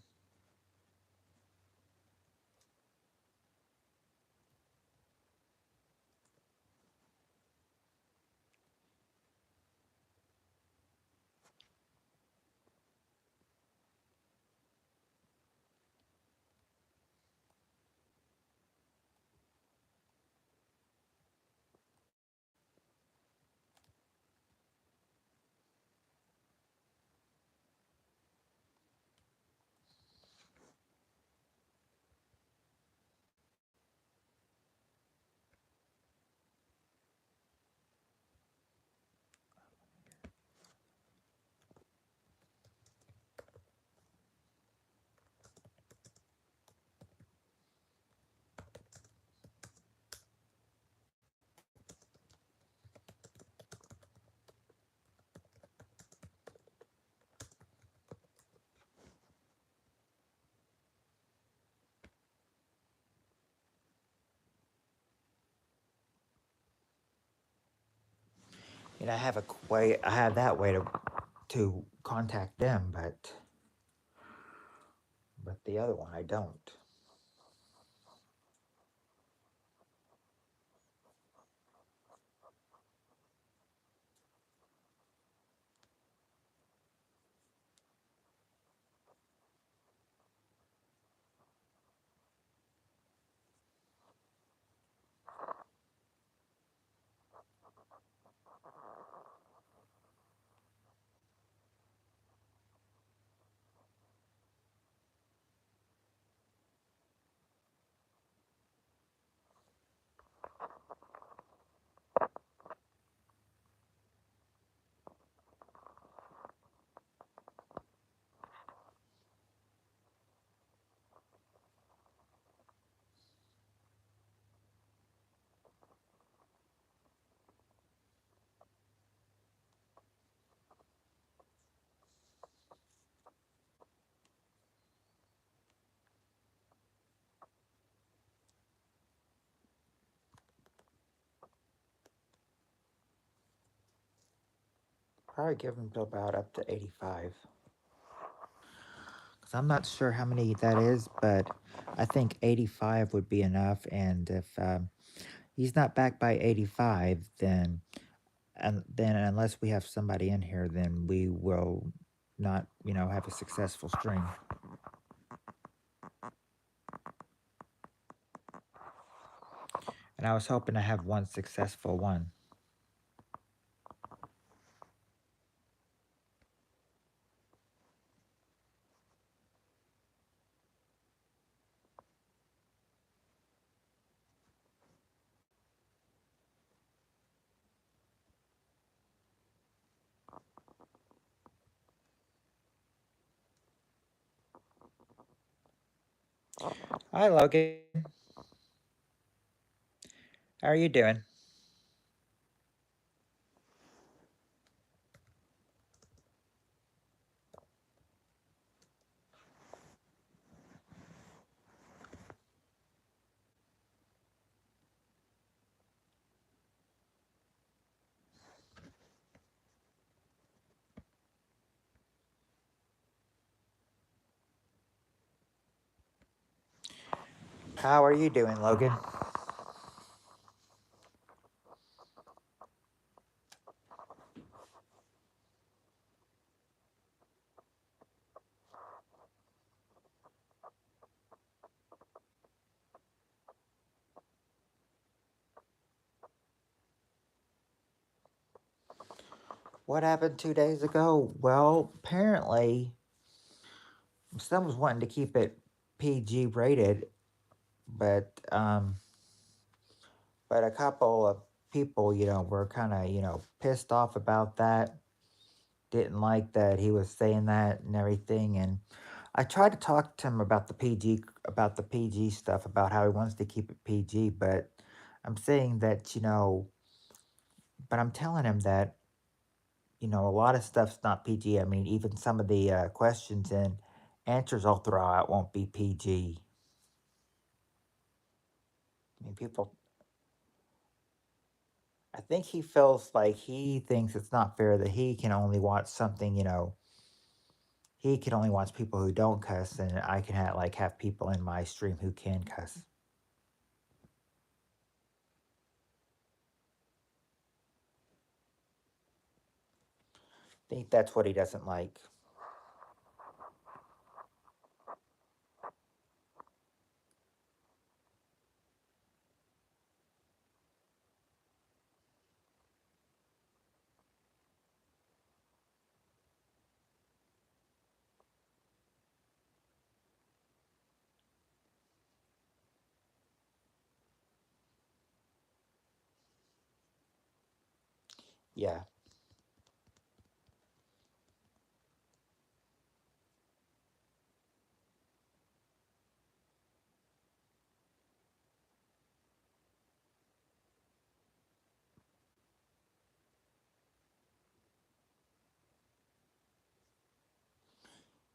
I have a way. I have that way to contact them, but the other one I don't. Probably give them to about up to 85. Because I'm not sure how many that is, but I think 85 would be enough. And if he's not back by 85, then unless we have somebody in here, then we will not, have a successful stream. And I was hoping to have one successful one. Hi, Logan. How are you doing? How are you doing, Logan? What happened 2 days ago? Well, apparently, someone was wanting to keep it PG rated, but a couple of people, were kind of, pissed off about that. Didn't like that he was saying that and everything. And I tried to talk to him about the PG stuff, about how he wants to keep it PG, but I'm saying that, but I'm telling him that, a lot of stuff's not PG. I mean, even some of the questions and answers I'll throw out won't be PG. I mean, I think he feels like he thinks it's not fair that he can only watch something, he can only watch people who don't cuss, and I can have people in my stream who can cuss. I think that's what he doesn't like. Yeah,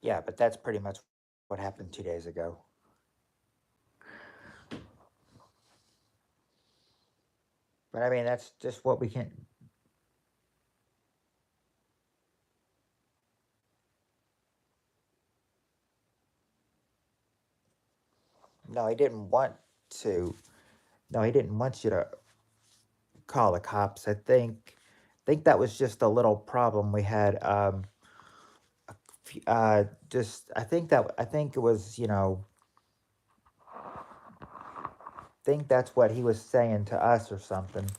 yeah, but that's pretty much what happened 2 days ago. But I mean, that's just what we can. No, he didn't want to. No, he didn't want you to call the cops. I think that was just a little problem we had. Just I think it was, think that's what he was saying to us or something.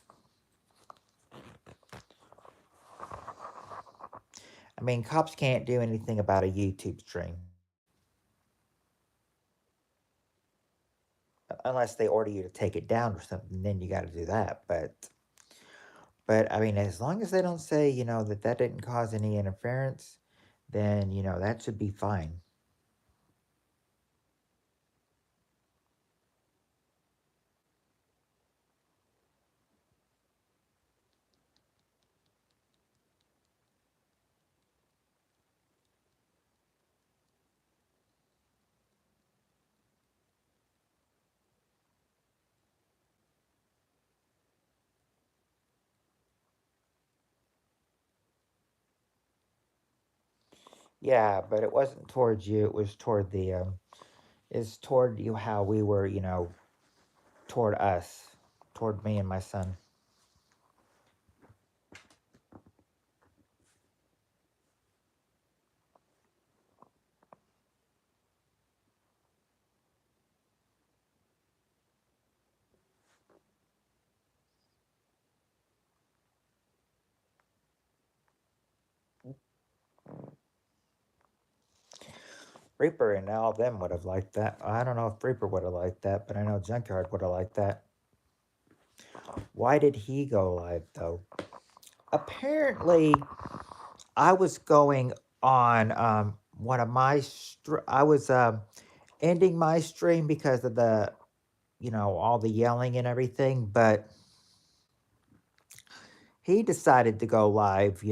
I mean, cops can't do anything about a YouTube stream unless they order you to take it down or something. Then you got to do that. But I mean, as long as they don't say, that didn't cause any interference, then that should be fine. Yeah, but it wasn't towards you. It was toward the it's toward you how we were, toward us, toward me and my son. Reaper and all of them would have liked that. I don't know if Reaper would have liked that, but I know Junkyard would have liked that. Why did he go live though? Apparently, I was going on one of my I was ending my stream because of the all the yelling and everything, but he decided to go live,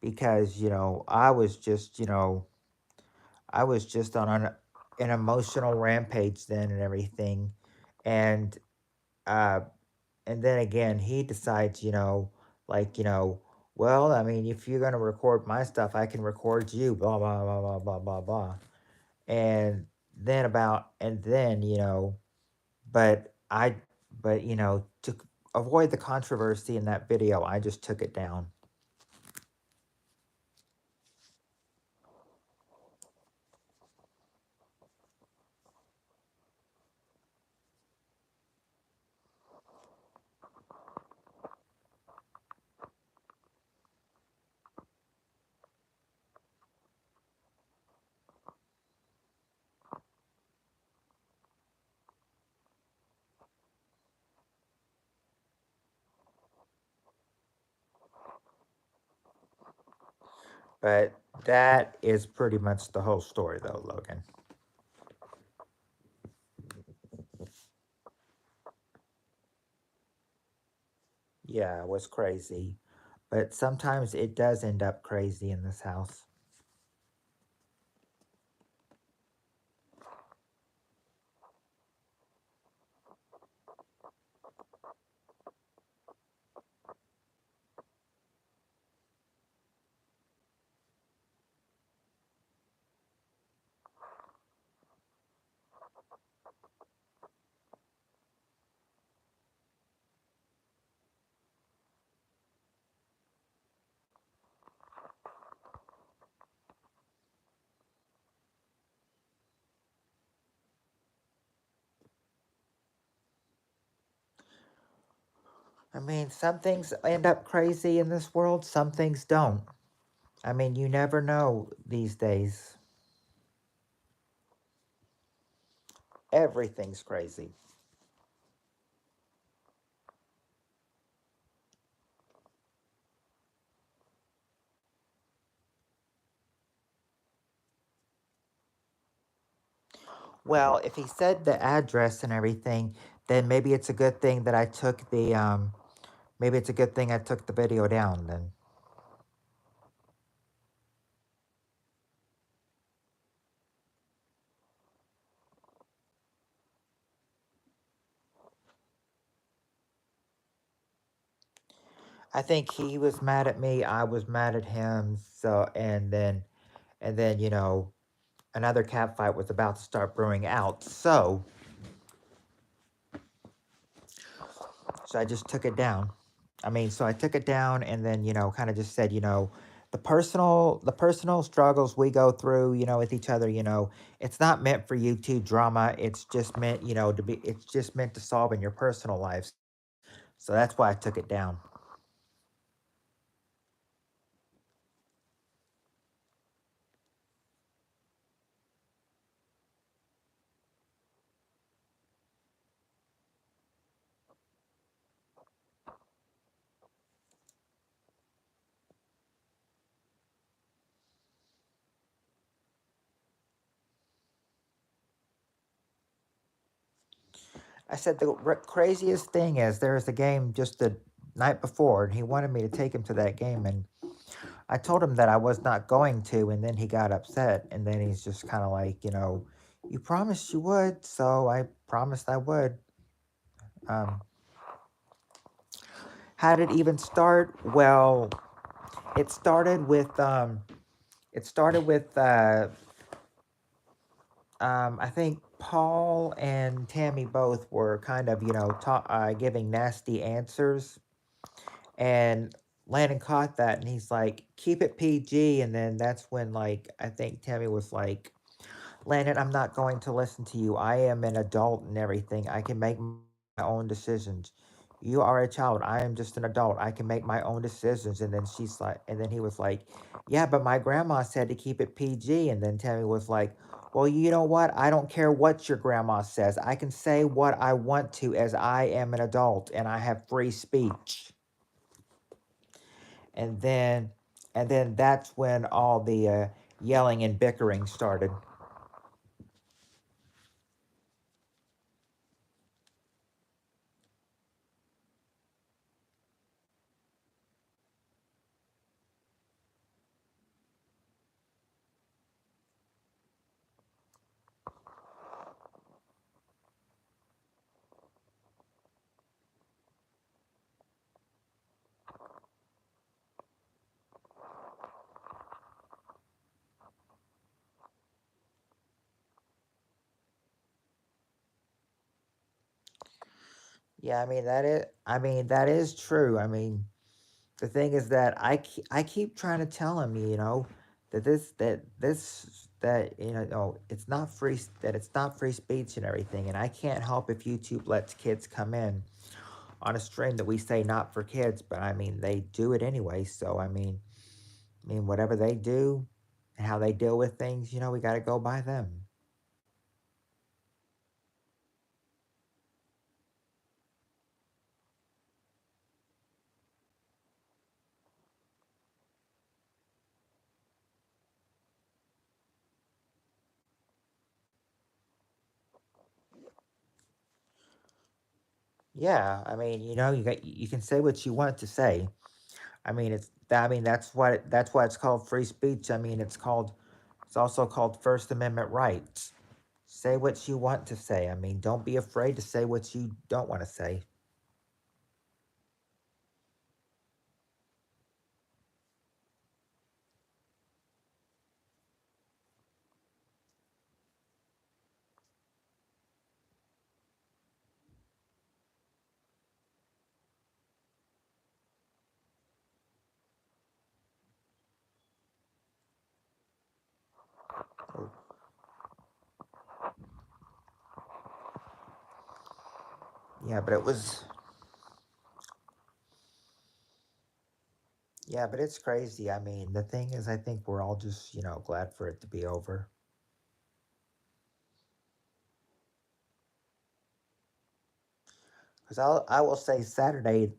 because I was just on an emotional rampage then and everything, and uh, and then again he decides, like well, I mean, if you're gonna record my stuff, I can record you, blah blah blah blah blah blah blah, and and then but I but to avoid the controversy in that video, I just took it down. But that is pretty much the whole story, though, Logan. Yeah, it was crazy. But sometimes it does end up crazy in this house. I mean, some things end up crazy in this world, some things don't. I mean, you never know these days. Everything's crazy. Well, if he said the address and everything, then maybe it's a good thing that I took the maybe it's a good thing I took the video down then. I think he was mad at me, I was mad at him, so and then another cat fight was about to start brewing out. So I just took it down. I mean, so I took it down and then, kind of just said, the personal struggles we go through, with each other, it's not meant for YouTube drama. It's just meant, it's just meant to solve in your personal lives. So that's why I took it down. I said the craziest thing is there was a game just the night before, and he wanted me to take him to that game, and I told him that I was not going to, and then he got upset, and then he's just kind of like, you promised you would, so I promised I would. Um, how did it even start? Well, it started with It started with I think Paul and Tammy both were kind of, giving nasty answers. And Landon caught that and he's like, keep it PG. And then that's when, like, I think Tammy was like, Landon, I'm not going to listen to you. I am an adult and everything. I can make my own decisions. You are a child. I am just an adult. I can make my own decisions. And then she's like, and then he was like, yeah, but my grandma said to keep it PG. And then Tammy was like, well, you know what? I don't care what your grandma says. I can say what I want to as I am an adult and I have free speech. And then, and then that's when all the yelling and bickering started. Yeah, that is true. I mean, the thing is that I keep trying to tell him, that it's not free speech and everything, and I can't help if YouTube lets kids come in on a stream that we say not for kids, but I mean they do it anyway. So I mean whatever they do and how they deal with things, we got to go by them. Yeah, I mean, you can say what you want to say. That's why it's called free speech. I mean, it's also called First Amendment rights. Say what you want to say. I mean, don't be afraid to say what you don't want to say. Oh, yeah, but it was yeah, but it's crazy. I mean, the thing is, I think we're all just glad for it to be over. Because I will say Saturday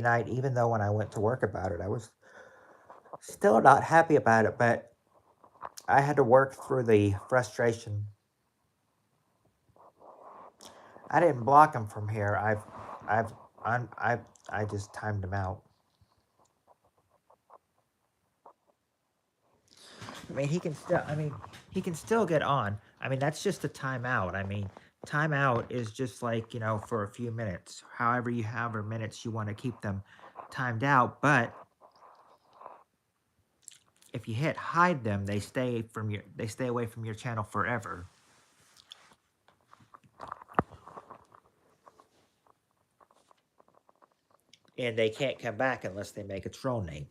night, even though when I went to work about it, I was still not happy about it, but I had to work through the frustration. I didn't block him from here. I've, I just timed him out. I mean, he can still. I mean, he can still get on. I mean, that's just a timeout. I mean, timeout is just like for a few minutes, however minutes you want to keep them timed out. But if you hit hide them, they stay away from your channel forever, and they can't come back unless they make a troll name.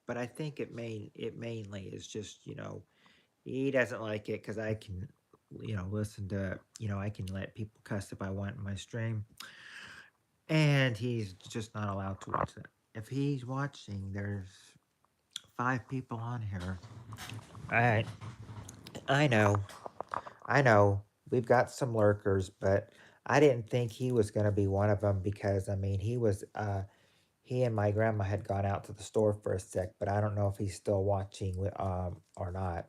But I think it mainly is just he doesn't like it because I can listen to I can let people cuss if I want in my stream, and he's just not allowed to watch that. If he's watching, there's 5 people on here. I I know, I know. We've got some lurkers, but I didn't think he was going to be one of them because I mean he and my grandma had gone out to the store for a sec, but I don't know if he's still watching or not.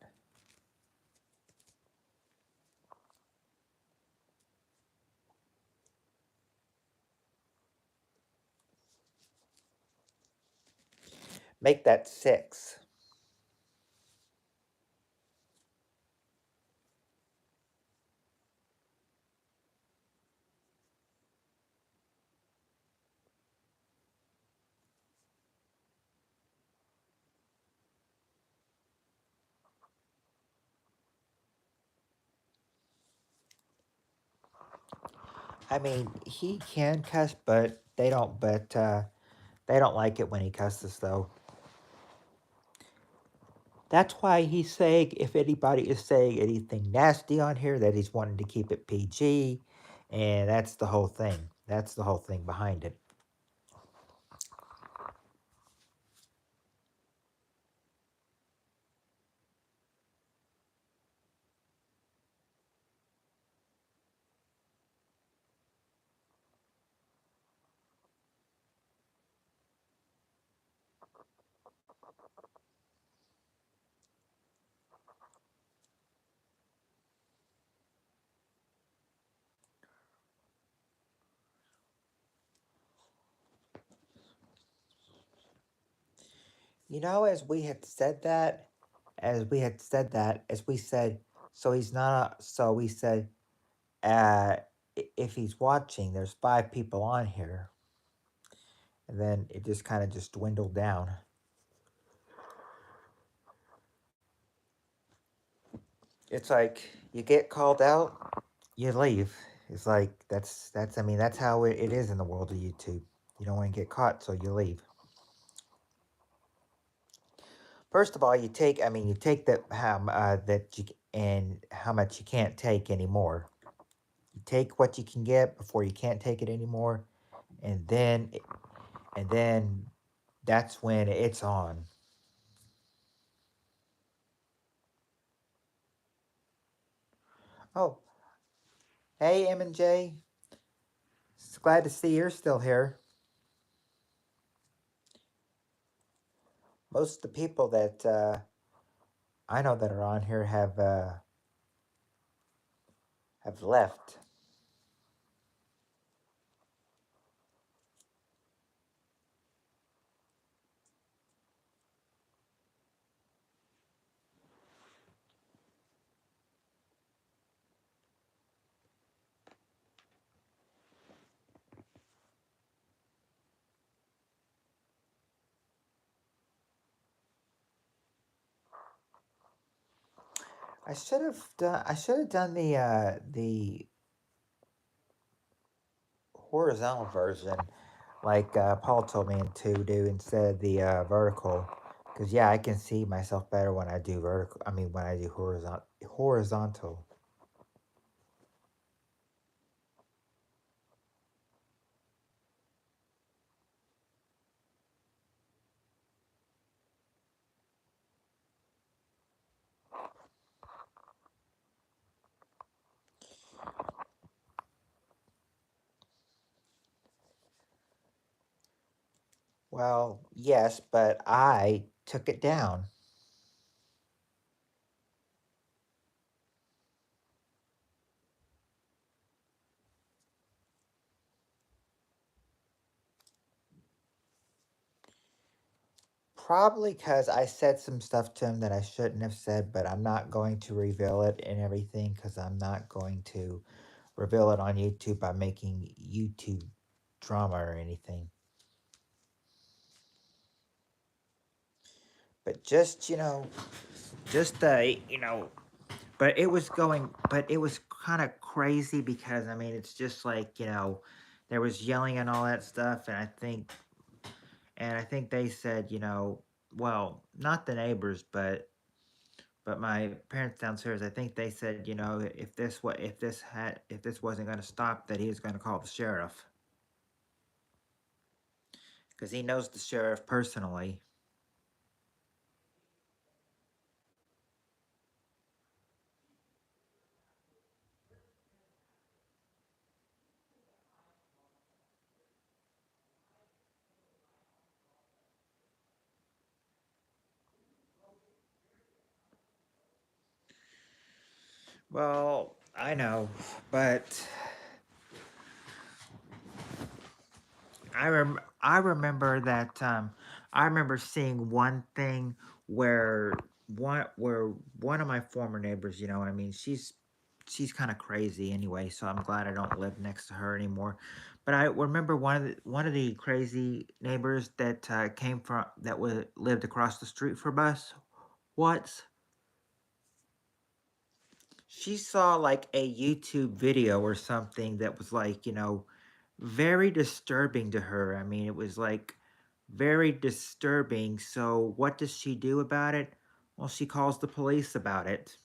Make that six. I mean, he can cuss, but they don't. They don't like it when he cusses, though. That's why he's saying if anybody is saying anything nasty on here, that he's wanting to keep it PG, and that's the whole thing. That's the whole thing behind it. As we had said that, as we said, so he's not. So we said, uh, if he's watching, there's 5 people on here, and then it just kind of just dwindled down. It's like you get called out, you leave. It's like that's. I mean, that's how it is in the world of YouTube. You don't want to get caught, so you leave. First of all, you take. I mean, you take that that you and how much you can't take anymore. You take what you can get before you can't take it anymore, and then that's when it's on. Oh, hey M and J, glad to see you're still here. Most of the people that I know that are on here have left. I should have done the horizontal version, like Paul told me to do instead of the vertical. Cause yeah, I can see myself better when I do vertical. I mean, when I do horizontal. Well, yes, but I took it down. Probably because I said some stuff to him that I shouldn't have said, but I'm not going to reveal it and everything because I'm not going to reveal it on YouTube by making YouTube drama or anything. But just but it was kind of crazy because I mean, it's just like there was yelling and all that stuff, and I think they said, well, not the neighbors, but my parents downstairs, I think they said, if this wasn't going to stop, that he was going to call the sheriff because he knows the sheriff personally. Well, I know, but I remember that. I remember seeing one thing where where one of my former neighbors, I mean, she's kind of crazy anyway, so I'm glad I don't live next to her anymore. But I remember one of the crazy neighbors that came from that was lived across the street from us. What? She saw like a YouTube video or something that was like, very disturbing to her. I mean, it was like very disturbing. So, what does she do about it? Well, she calls the police about it.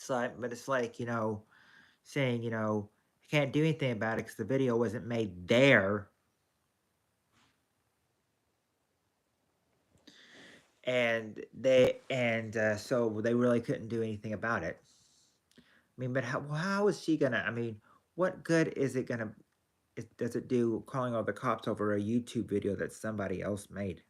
But it's like, saying, you can't do anything about it because the video wasn't made there. And so they really couldn't do anything about it. I mean, but how is she gonna? I mean, what good is it gonna does it do calling all the cops over a YouTube video that somebody else made?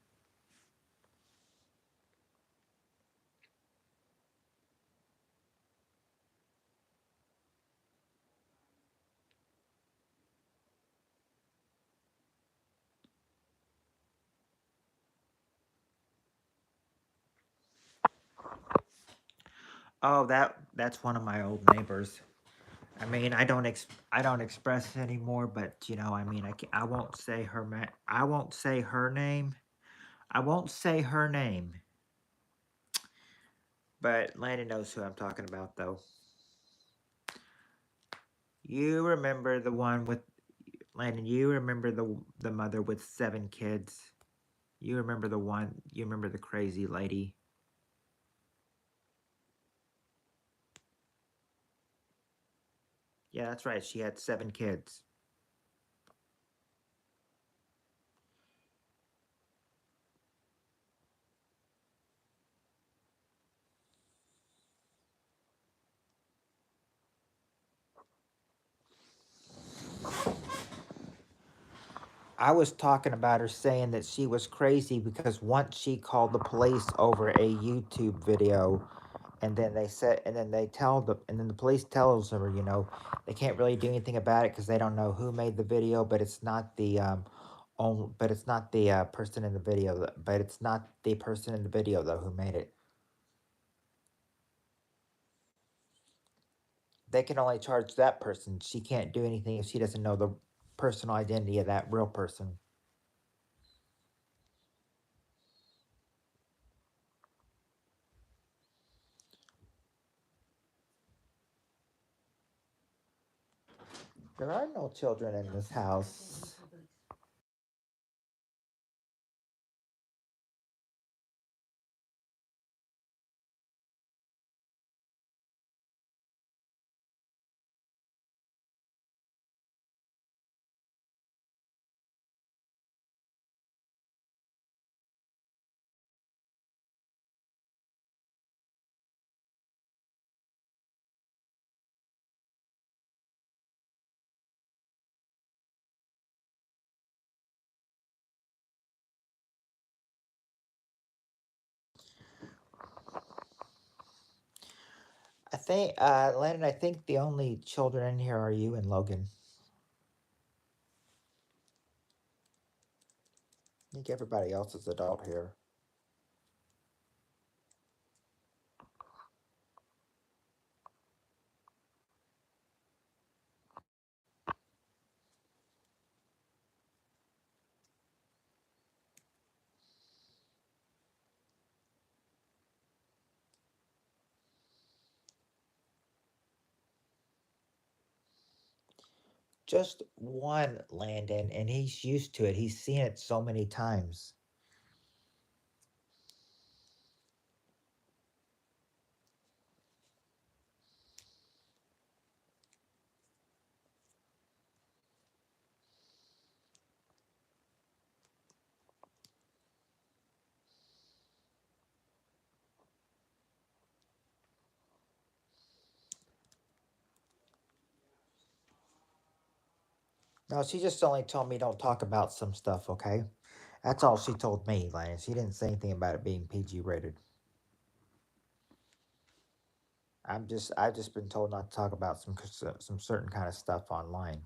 Oh, that's one of my old neighbors. I mean, I don't express anymore, but I mean, I won't say I won't say her name. I won't say her name, but Landon knows who I'm talking about, though. You remember the one with Landon? You remember the mother with 7 kids? You remember the one? You remember the crazy lady? Yeah, that's right. She had 7 kids. I was talking about her saying that she was crazy because once she called the police over a YouTube video, and then the police tells her, they can't really do anything about it because they don't know who made the video, but it's not the but it's not the person in the video, but it's not the person in the video though who made it. They can only charge that person. She can't do anything if she doesn't know the personal identity of that real person. There are no children in this house. Landon, I think the only children in here are you and Logan. I think everybody else is adult here. Just one, Landon, and he's used to it. He's seen it so many times. No, she just only told me don't talk about some stuff, okay? That's all she told me, Landon. She didn't say anything about it being PG rated. I've just been told not to talk about some certain kind of stuff online.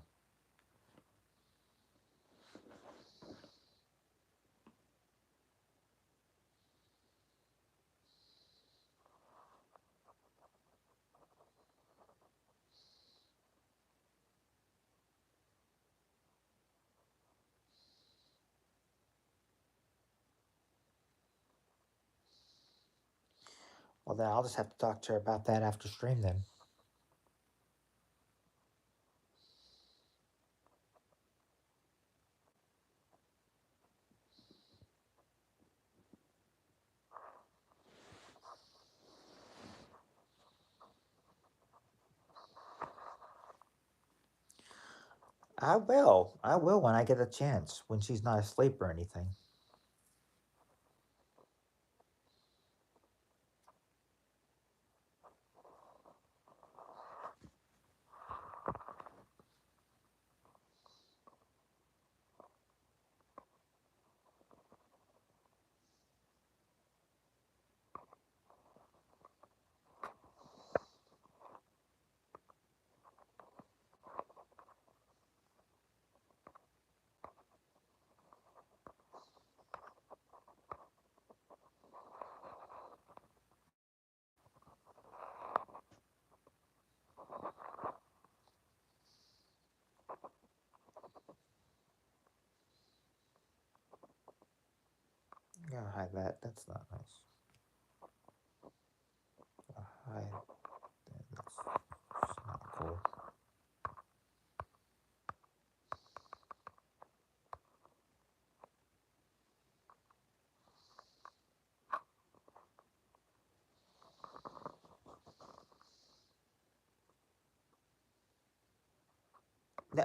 Well, then I'll just have to talk to her about that after stream then. I will. I will when I get a chance, when she's not asleep or anything. Yeah, hide that. That's not nice. Hide. That's not cool.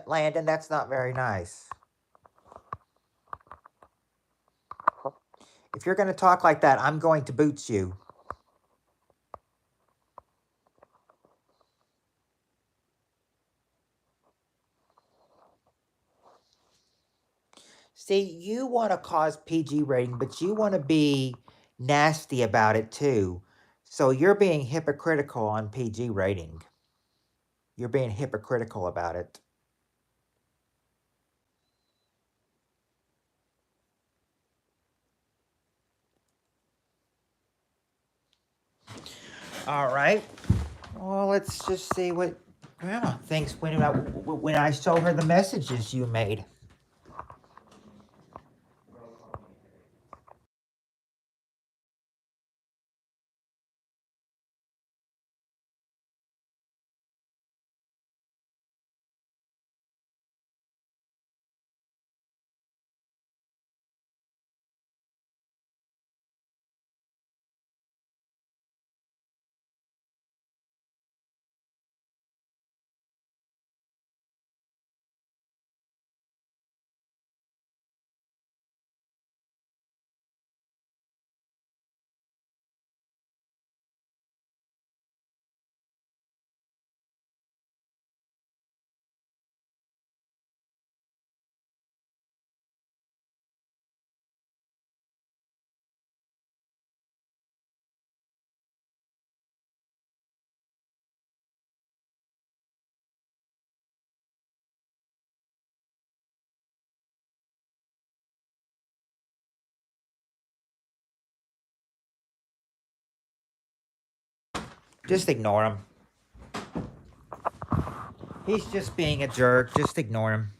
Landon, that's not very nice. If you're going to talk like that, I'm going to boot you. See, you want to cause PG rating, but you want to be nasty about it too. So you're being hypocritical on PG rating. You're being hypocritical about it. All right. Well, let's just see what Grandma thinks when I show her the messages you made. Just ignore him. He's just being a jerk. Just ignore him.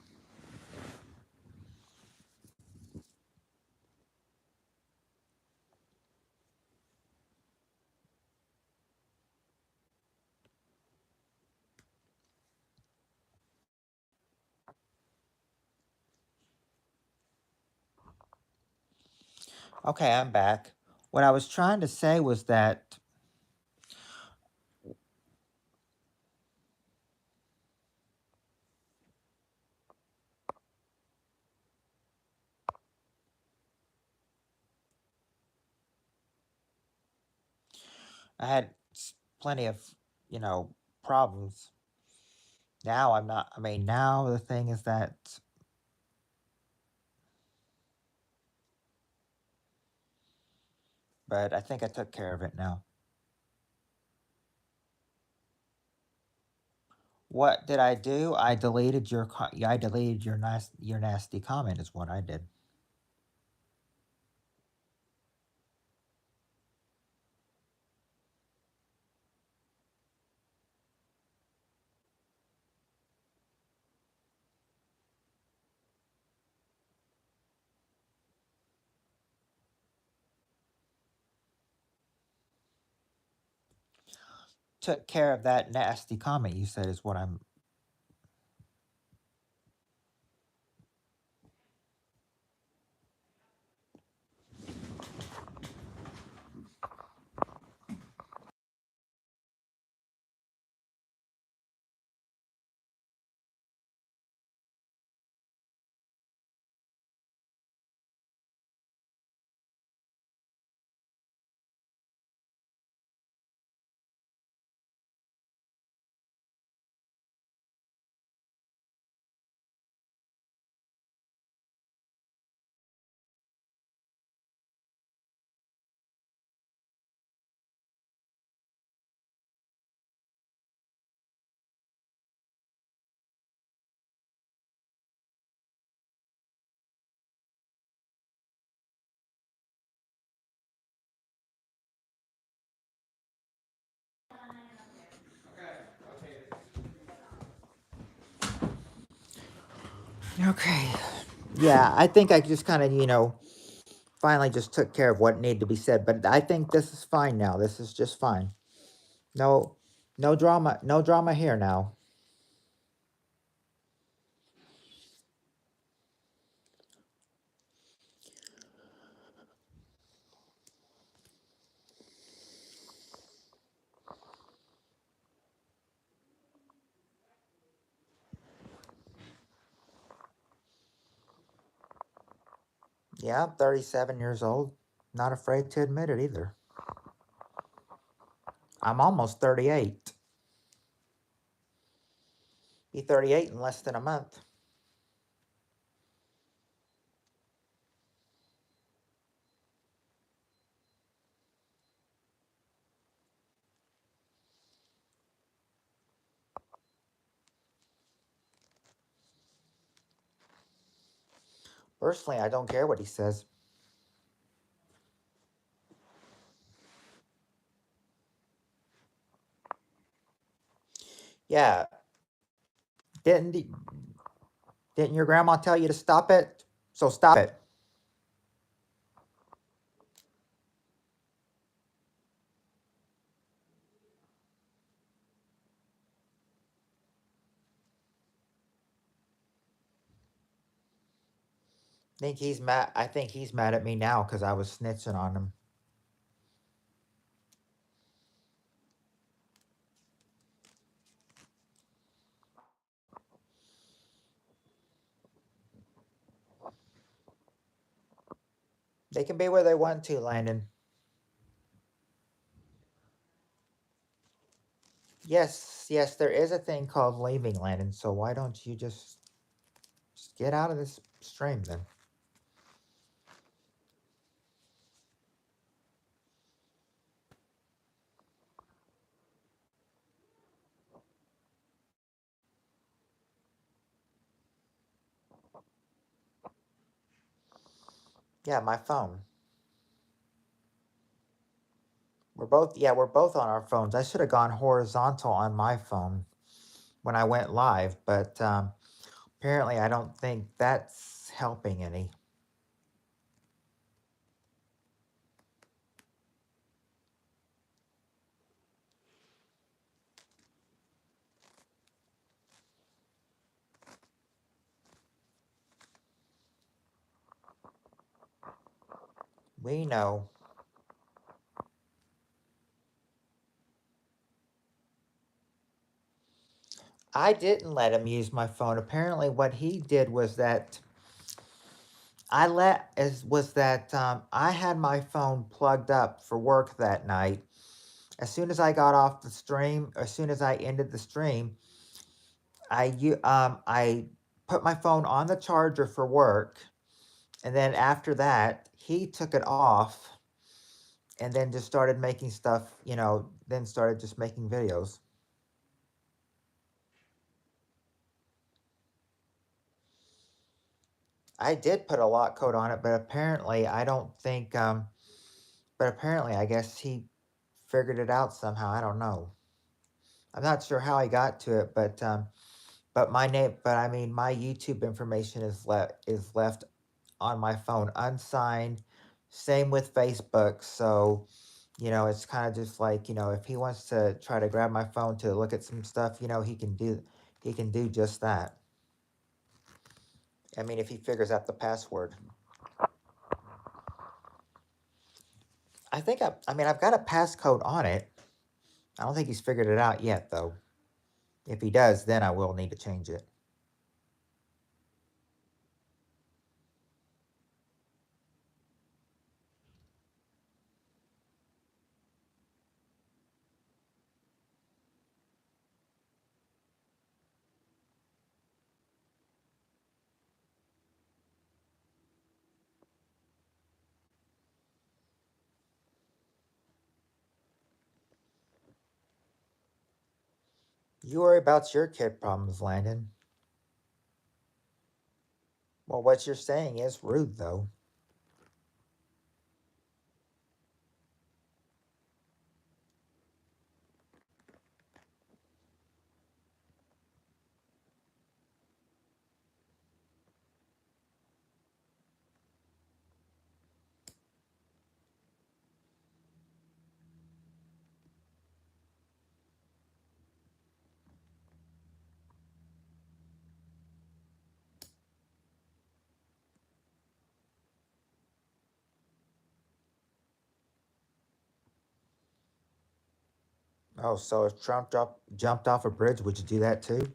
Okay, I'm back. What I was trying to say was that I had plenty of, you know, problems. Now I'm not. I mean, now the thing is that, but I think I took care of it now. What did I do? I deleted I deleted your nasty comment is what I did. took care of that nasty comment you said is what I'm. Okay. Yeah, I think I just kind of, finally just took care of what needed to be said. But I think this is fine now. This is just fine. No, no drama. No drama here now. Yeah, I'm 37 years old. Not afraid to admit it either. I'm almost 38. Be 38 in less than a month. Personally, I don't care what he says. Yeah, didn't didn't your grandma tell you to stop it? So stop it. Think he's mad. I think he's mad at me now because I was snitching on him. They can be where they want to, Landon. Yes, yes, there is a thing called leaving, Landon. So why don't you just get out of this stream then? Yeah, my phone. We're both on our phones. I should have gone horizontal on my phone when I went live, but apparently I don't think that's helping any. We know. I didn't let him use my phone. Apparently, what he did was that I had my phone plugged up for work that night. As soon as I got off the stream, as soon as I ended the stream, I put my phone on the charger for work, and then after that, he took it off, and then just started making stuff. Then started just making videos. I did put a lock code on it, but apparently I don't think. But apparently, I guess he figured it out somehow. I don't know. I'm not sure how I got to it, but my name, but I mean, my YouTube information is left on my phone unsigned. Same with Facebook. So It's kind of just like, if he wants to try to grab my phone to look at some stuff, he can do just that. I mean, if he figures out the password. I mean, I've got a passcode on it. I don't think he's figured it out yet, though. If he does, then I will need to change it. You worry about your kid problems, Landon. Well, what you're saying is rude, though. Oh, so if Trump jumped off a bridge, would you do that too?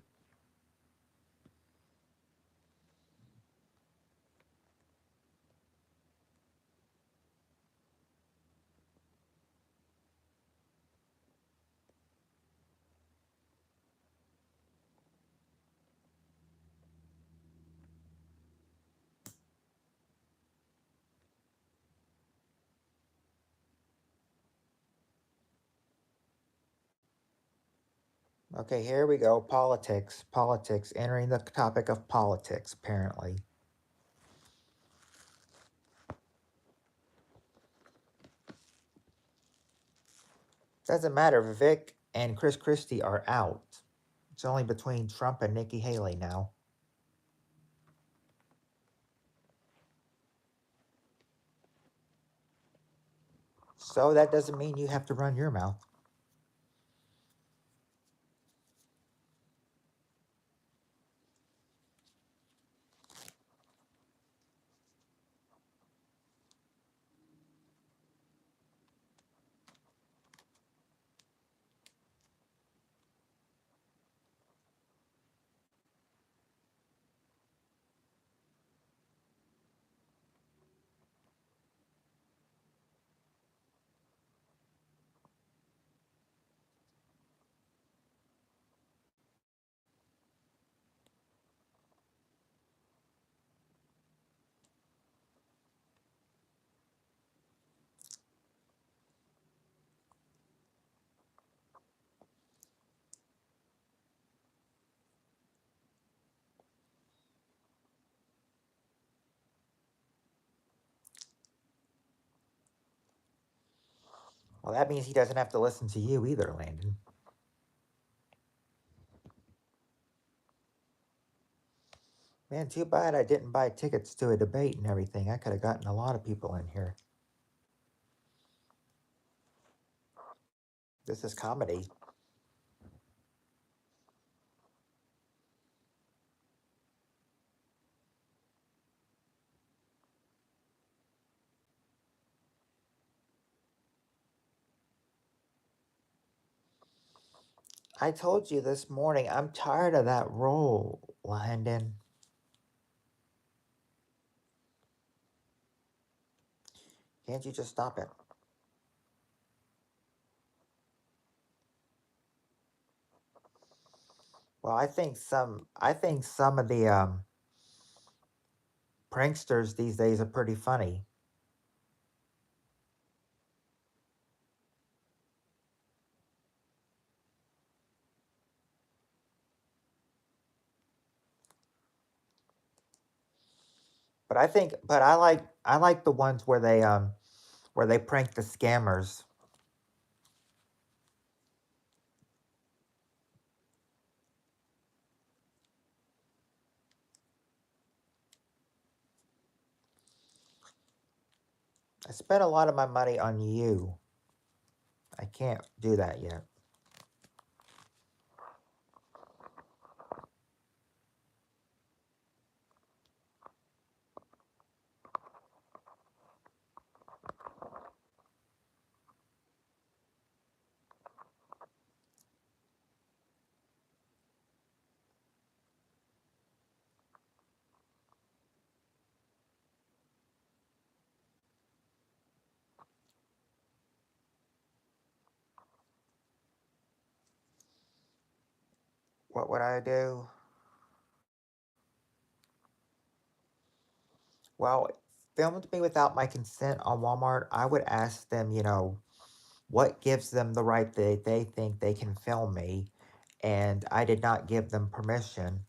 Okay, here we go. Politics. Politics. Entering the topic of politics, apparently. Doesn't matter. Vic and Chris Christie are out. It's only between Trump and Nikki Haley now. So that doesn't mean you have to run your mouth. Well, that means he doesn't have to listen to you either, Landon. Man, too bad I didn't buy tickets to a debate and everything. I could have gotten a lot of people in here. This is comedy. I told you this morning, I'm tired of that role, Landon. Can't you just stop it? Well, I think some of the pranksters these days are pretty funny. But I like the ones where they prank the scammers. I spent a lot of my money on you. I can't do that yet. What would I do? Well, filmed me without my consent on Walmart, I would ask them, what gives them the right that they think they can film me, and I did not give them permission.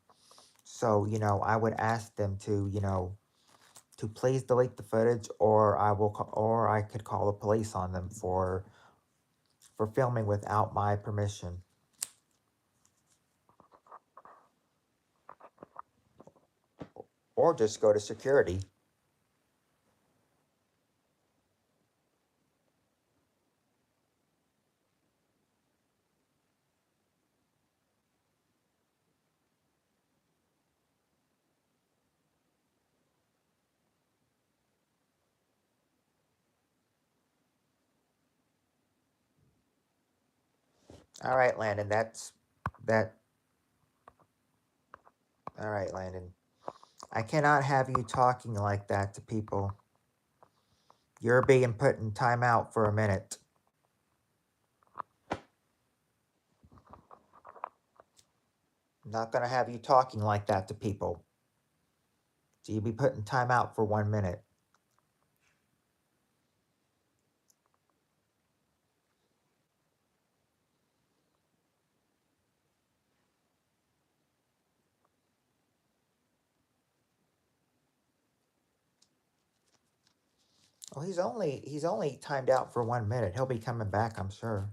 So, I would ask them to please delete the footage, or or I could call the police on them for filming without my permission, or just go to security. All right, Landon, that. All right, Landon. I cannot have you talking like that to people. You're being put in timeout for a minute. I'm not gonna have you talking like that to people. So you'll be put in timeout for 1 minute. Well, he's only timed out for 1 minute. He'll be coming back, I'm sure.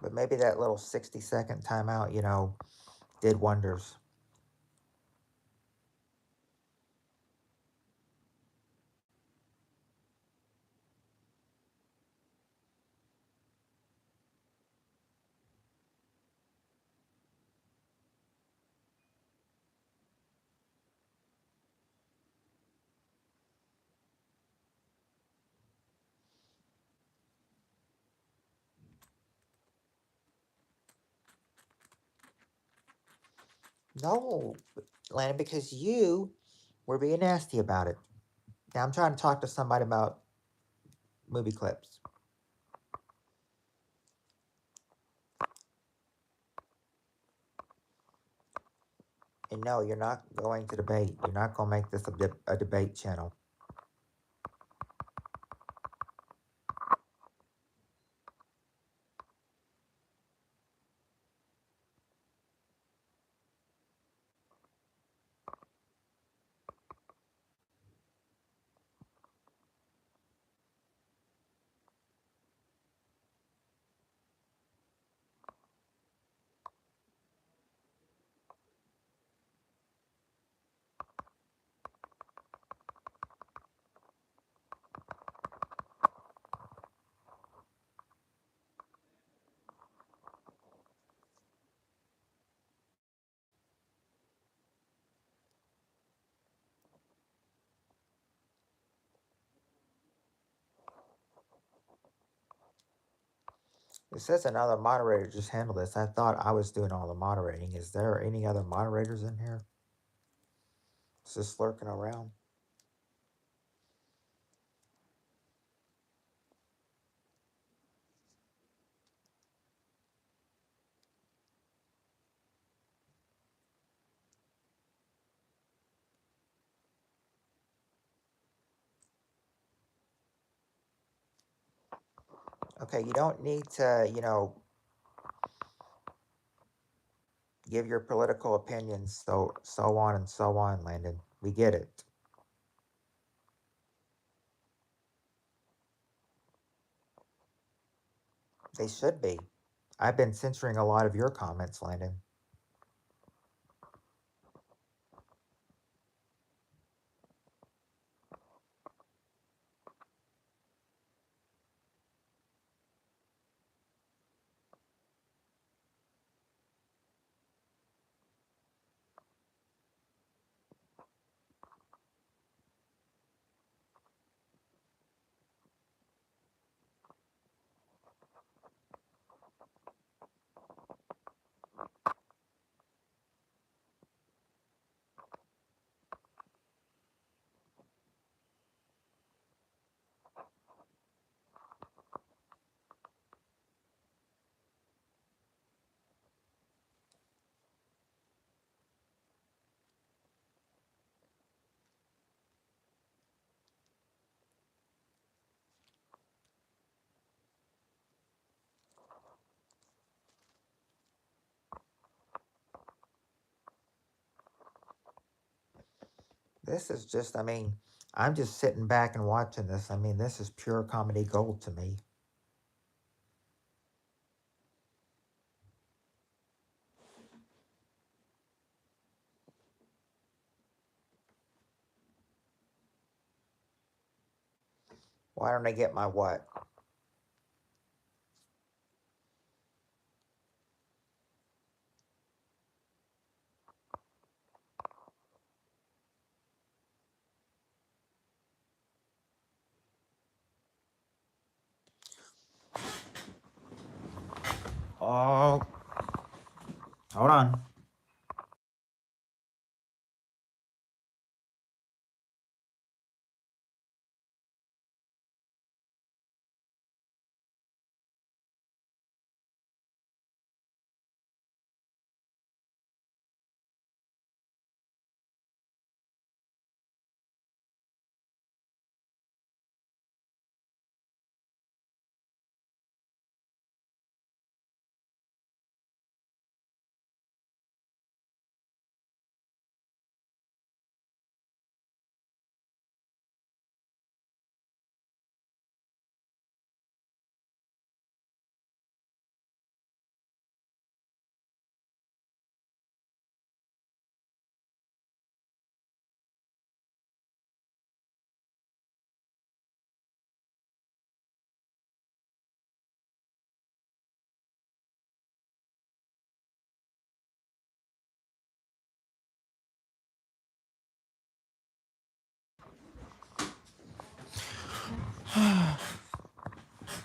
But maybe that little 60-second timeout, did wonders. No, Landon, because you were being nasty about it. Now I'm trying to talk to somebody about movie clips. And no, you're not going to debate. You're not going to make this a debate channel. It says another moderator just handled this. I thought I was doing all the moderating. Is there any other moderators in here? Is this lurking around? Okay, you don't need to, give your political opinions, so on and so on, Landon. We get it. They should be. I've been censoring a lot of your comments, Landon. This is just, I'm just sitting back and watching this. This is pure comedy gold to me. Why don't I get my what? Oh, hold on.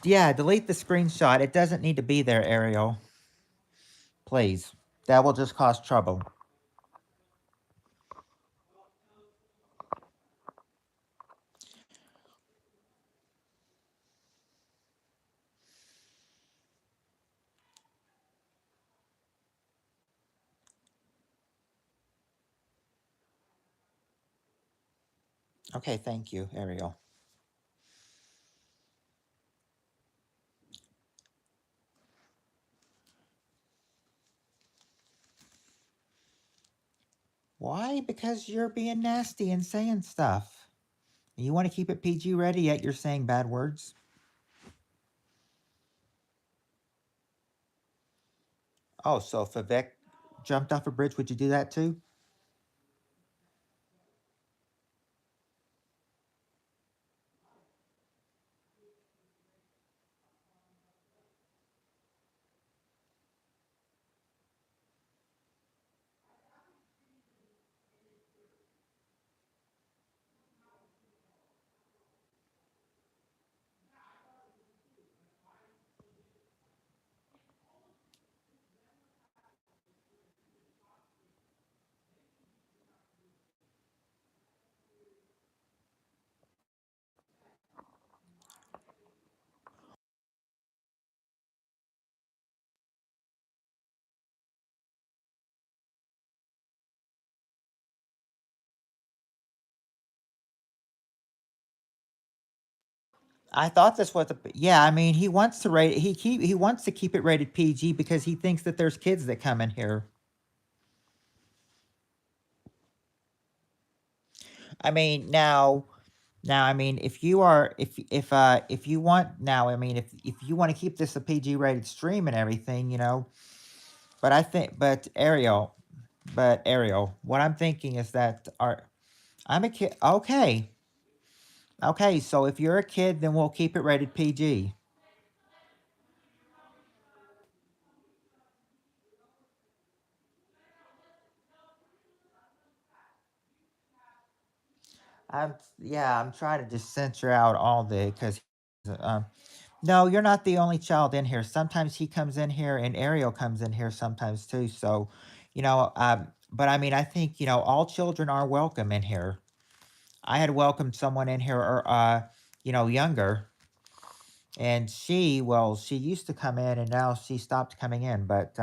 Yeah, delete the screenshot. It doesn't need to be there, Ariel. Please. That will just cause trouble. Okay, thank you, Ariel. Why? Because you're being nasty and saying stuff. You want to keep it PG ready, yet you're saying bad words? Oh, so if Vivek jumped off a bridge, would you do that too? I thought this was a yeah, I mean, he wants to rate he wants to keep it rated PG because he thinks that there's kids that come in here. I mean, now I mean, if you want now, I mean, if you want to keep this a PG rated stream and everything, but I think but Ariel, what I'm thinking is that our I'm a kid. Okay. Okay, so if you're a kid, then we'll keep it rated PG. I'm trying to just censor out all the because um no, you're not the only child in here. Sometimes he comes in here and Ariel comes in here sometimes too. So, but I mean, I think, all children are welcome in here. I had welcomed someone in here, younger, and she used to come in and now she stopped coming in. But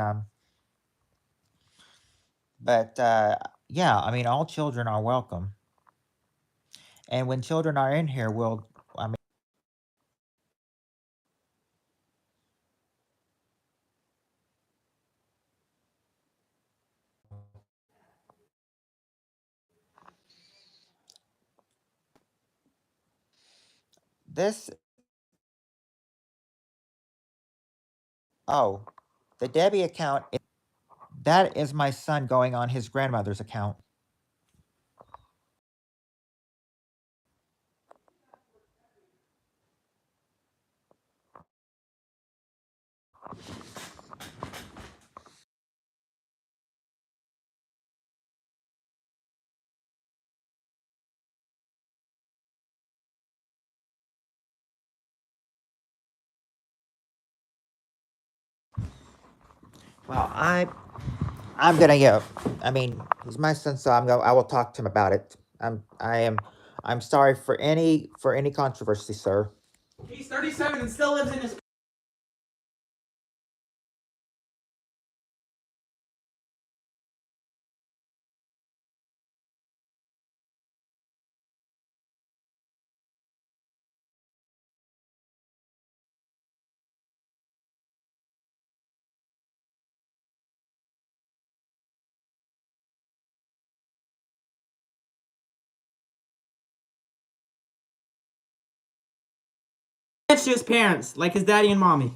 yeah, I mean, all children are welcome. And when children are in here, I mean, this, oh, the Debbie account, that is my son going on his grandmother's account. Well, I'm gonna I mean, he's my son, so I will talk to him about it. I'm sorry for any controversy, sir. He's 37 and still lives in his. To his parents, like his daddy and mommy.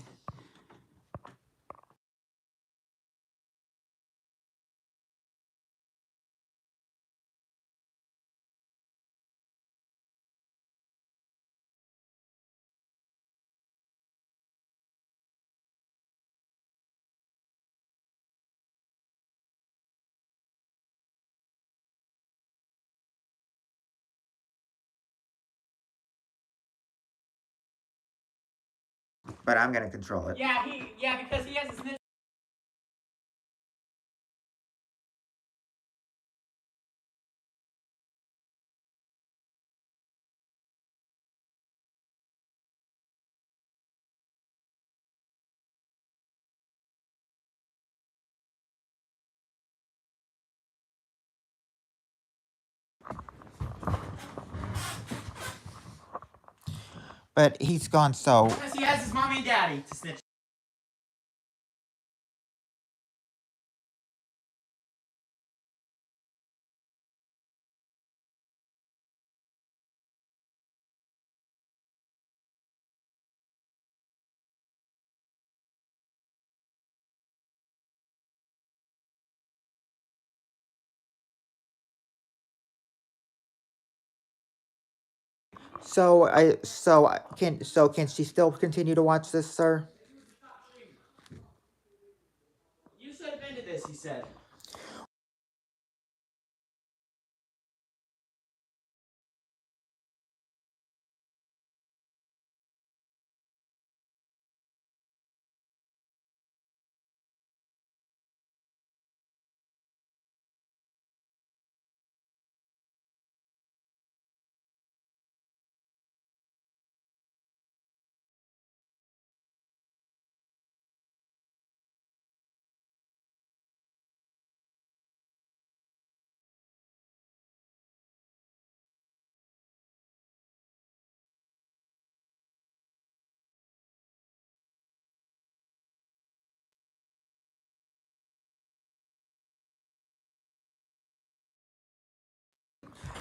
But I'm gonna control it. Yeah, because he has his. But he's gone so. Because he has his mommy and daddy to snitch. Can she still continue to watch this, sir? You should have ended this, he said.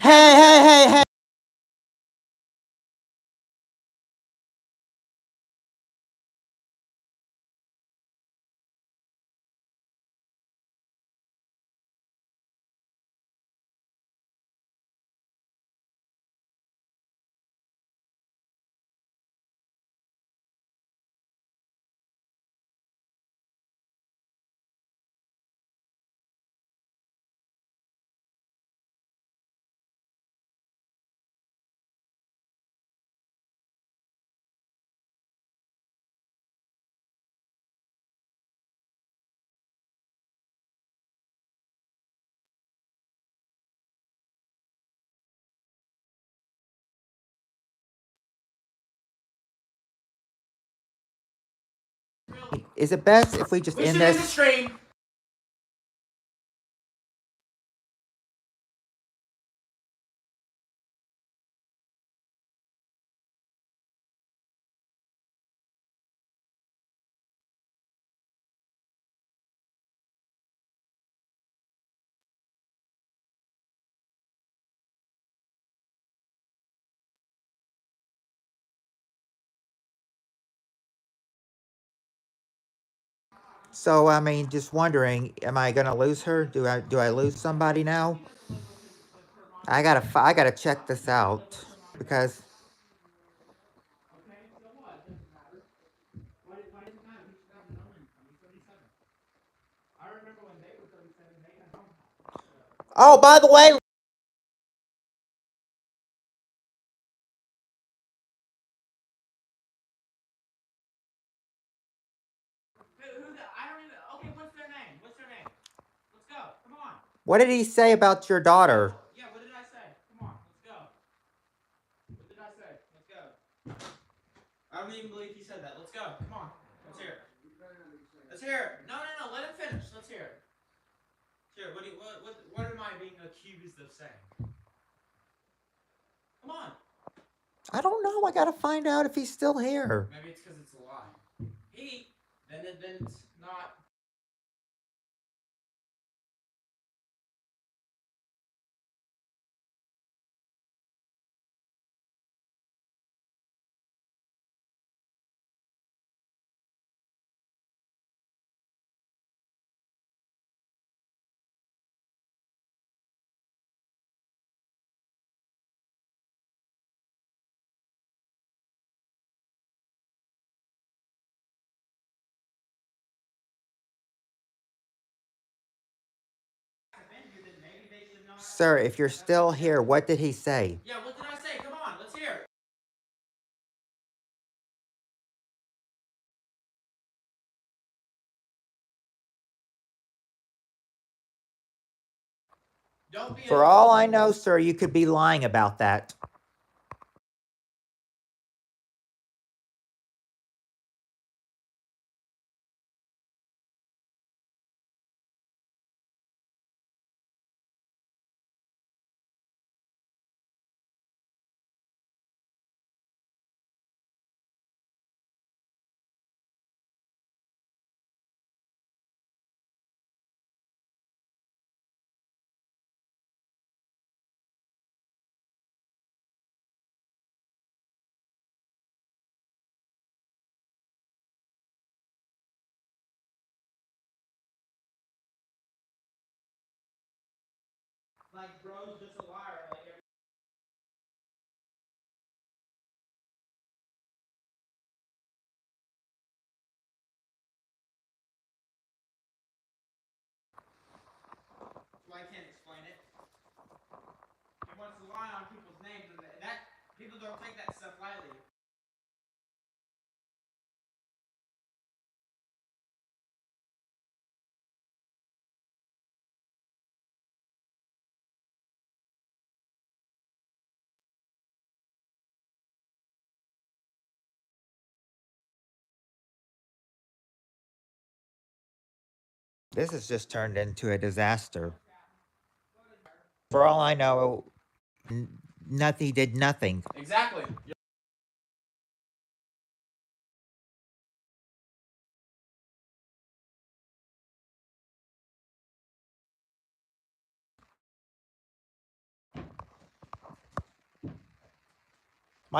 Hey! Is it best if we just end this? Stream. So I mean, just wondering, am I gonna lose her? Do I lose somebody now? I gotta check this out because oh, by the way, I don't even. Okay, what's their name? What's their name? Let's go. Come on. what did he say about your daughter? Yeah, what did I say? Come on, let's go. What did I say? Let's go. I don't even believe he said that. Let's go. Come on. Let's hear it. Let's hear it. No. Let him finish. Let's hear it. Here, what am I being accused of saying? Come on. I don't know. I gotta find out if he's still here. Maybe it's because it's a lie. Then it's not. Sir, if you're still here, what did he say? Yeah, what did I say? Come on, let's hear it. Don't be. For all I know, sir, you could be lying about that. Like, bro's just a liar. Like, so I can't explain it. He wants to lie on people's names, and that people don't take that stuff lightly. This has just turned into a disaster. For all I know, nothing did nothing. Exactly.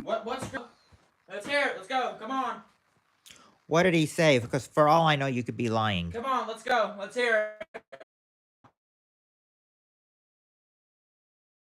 What's Let's hear it. Let's go. Come on. What did he say? Because for all I know, you could be lying. Come on. Let's go. Let's hear it.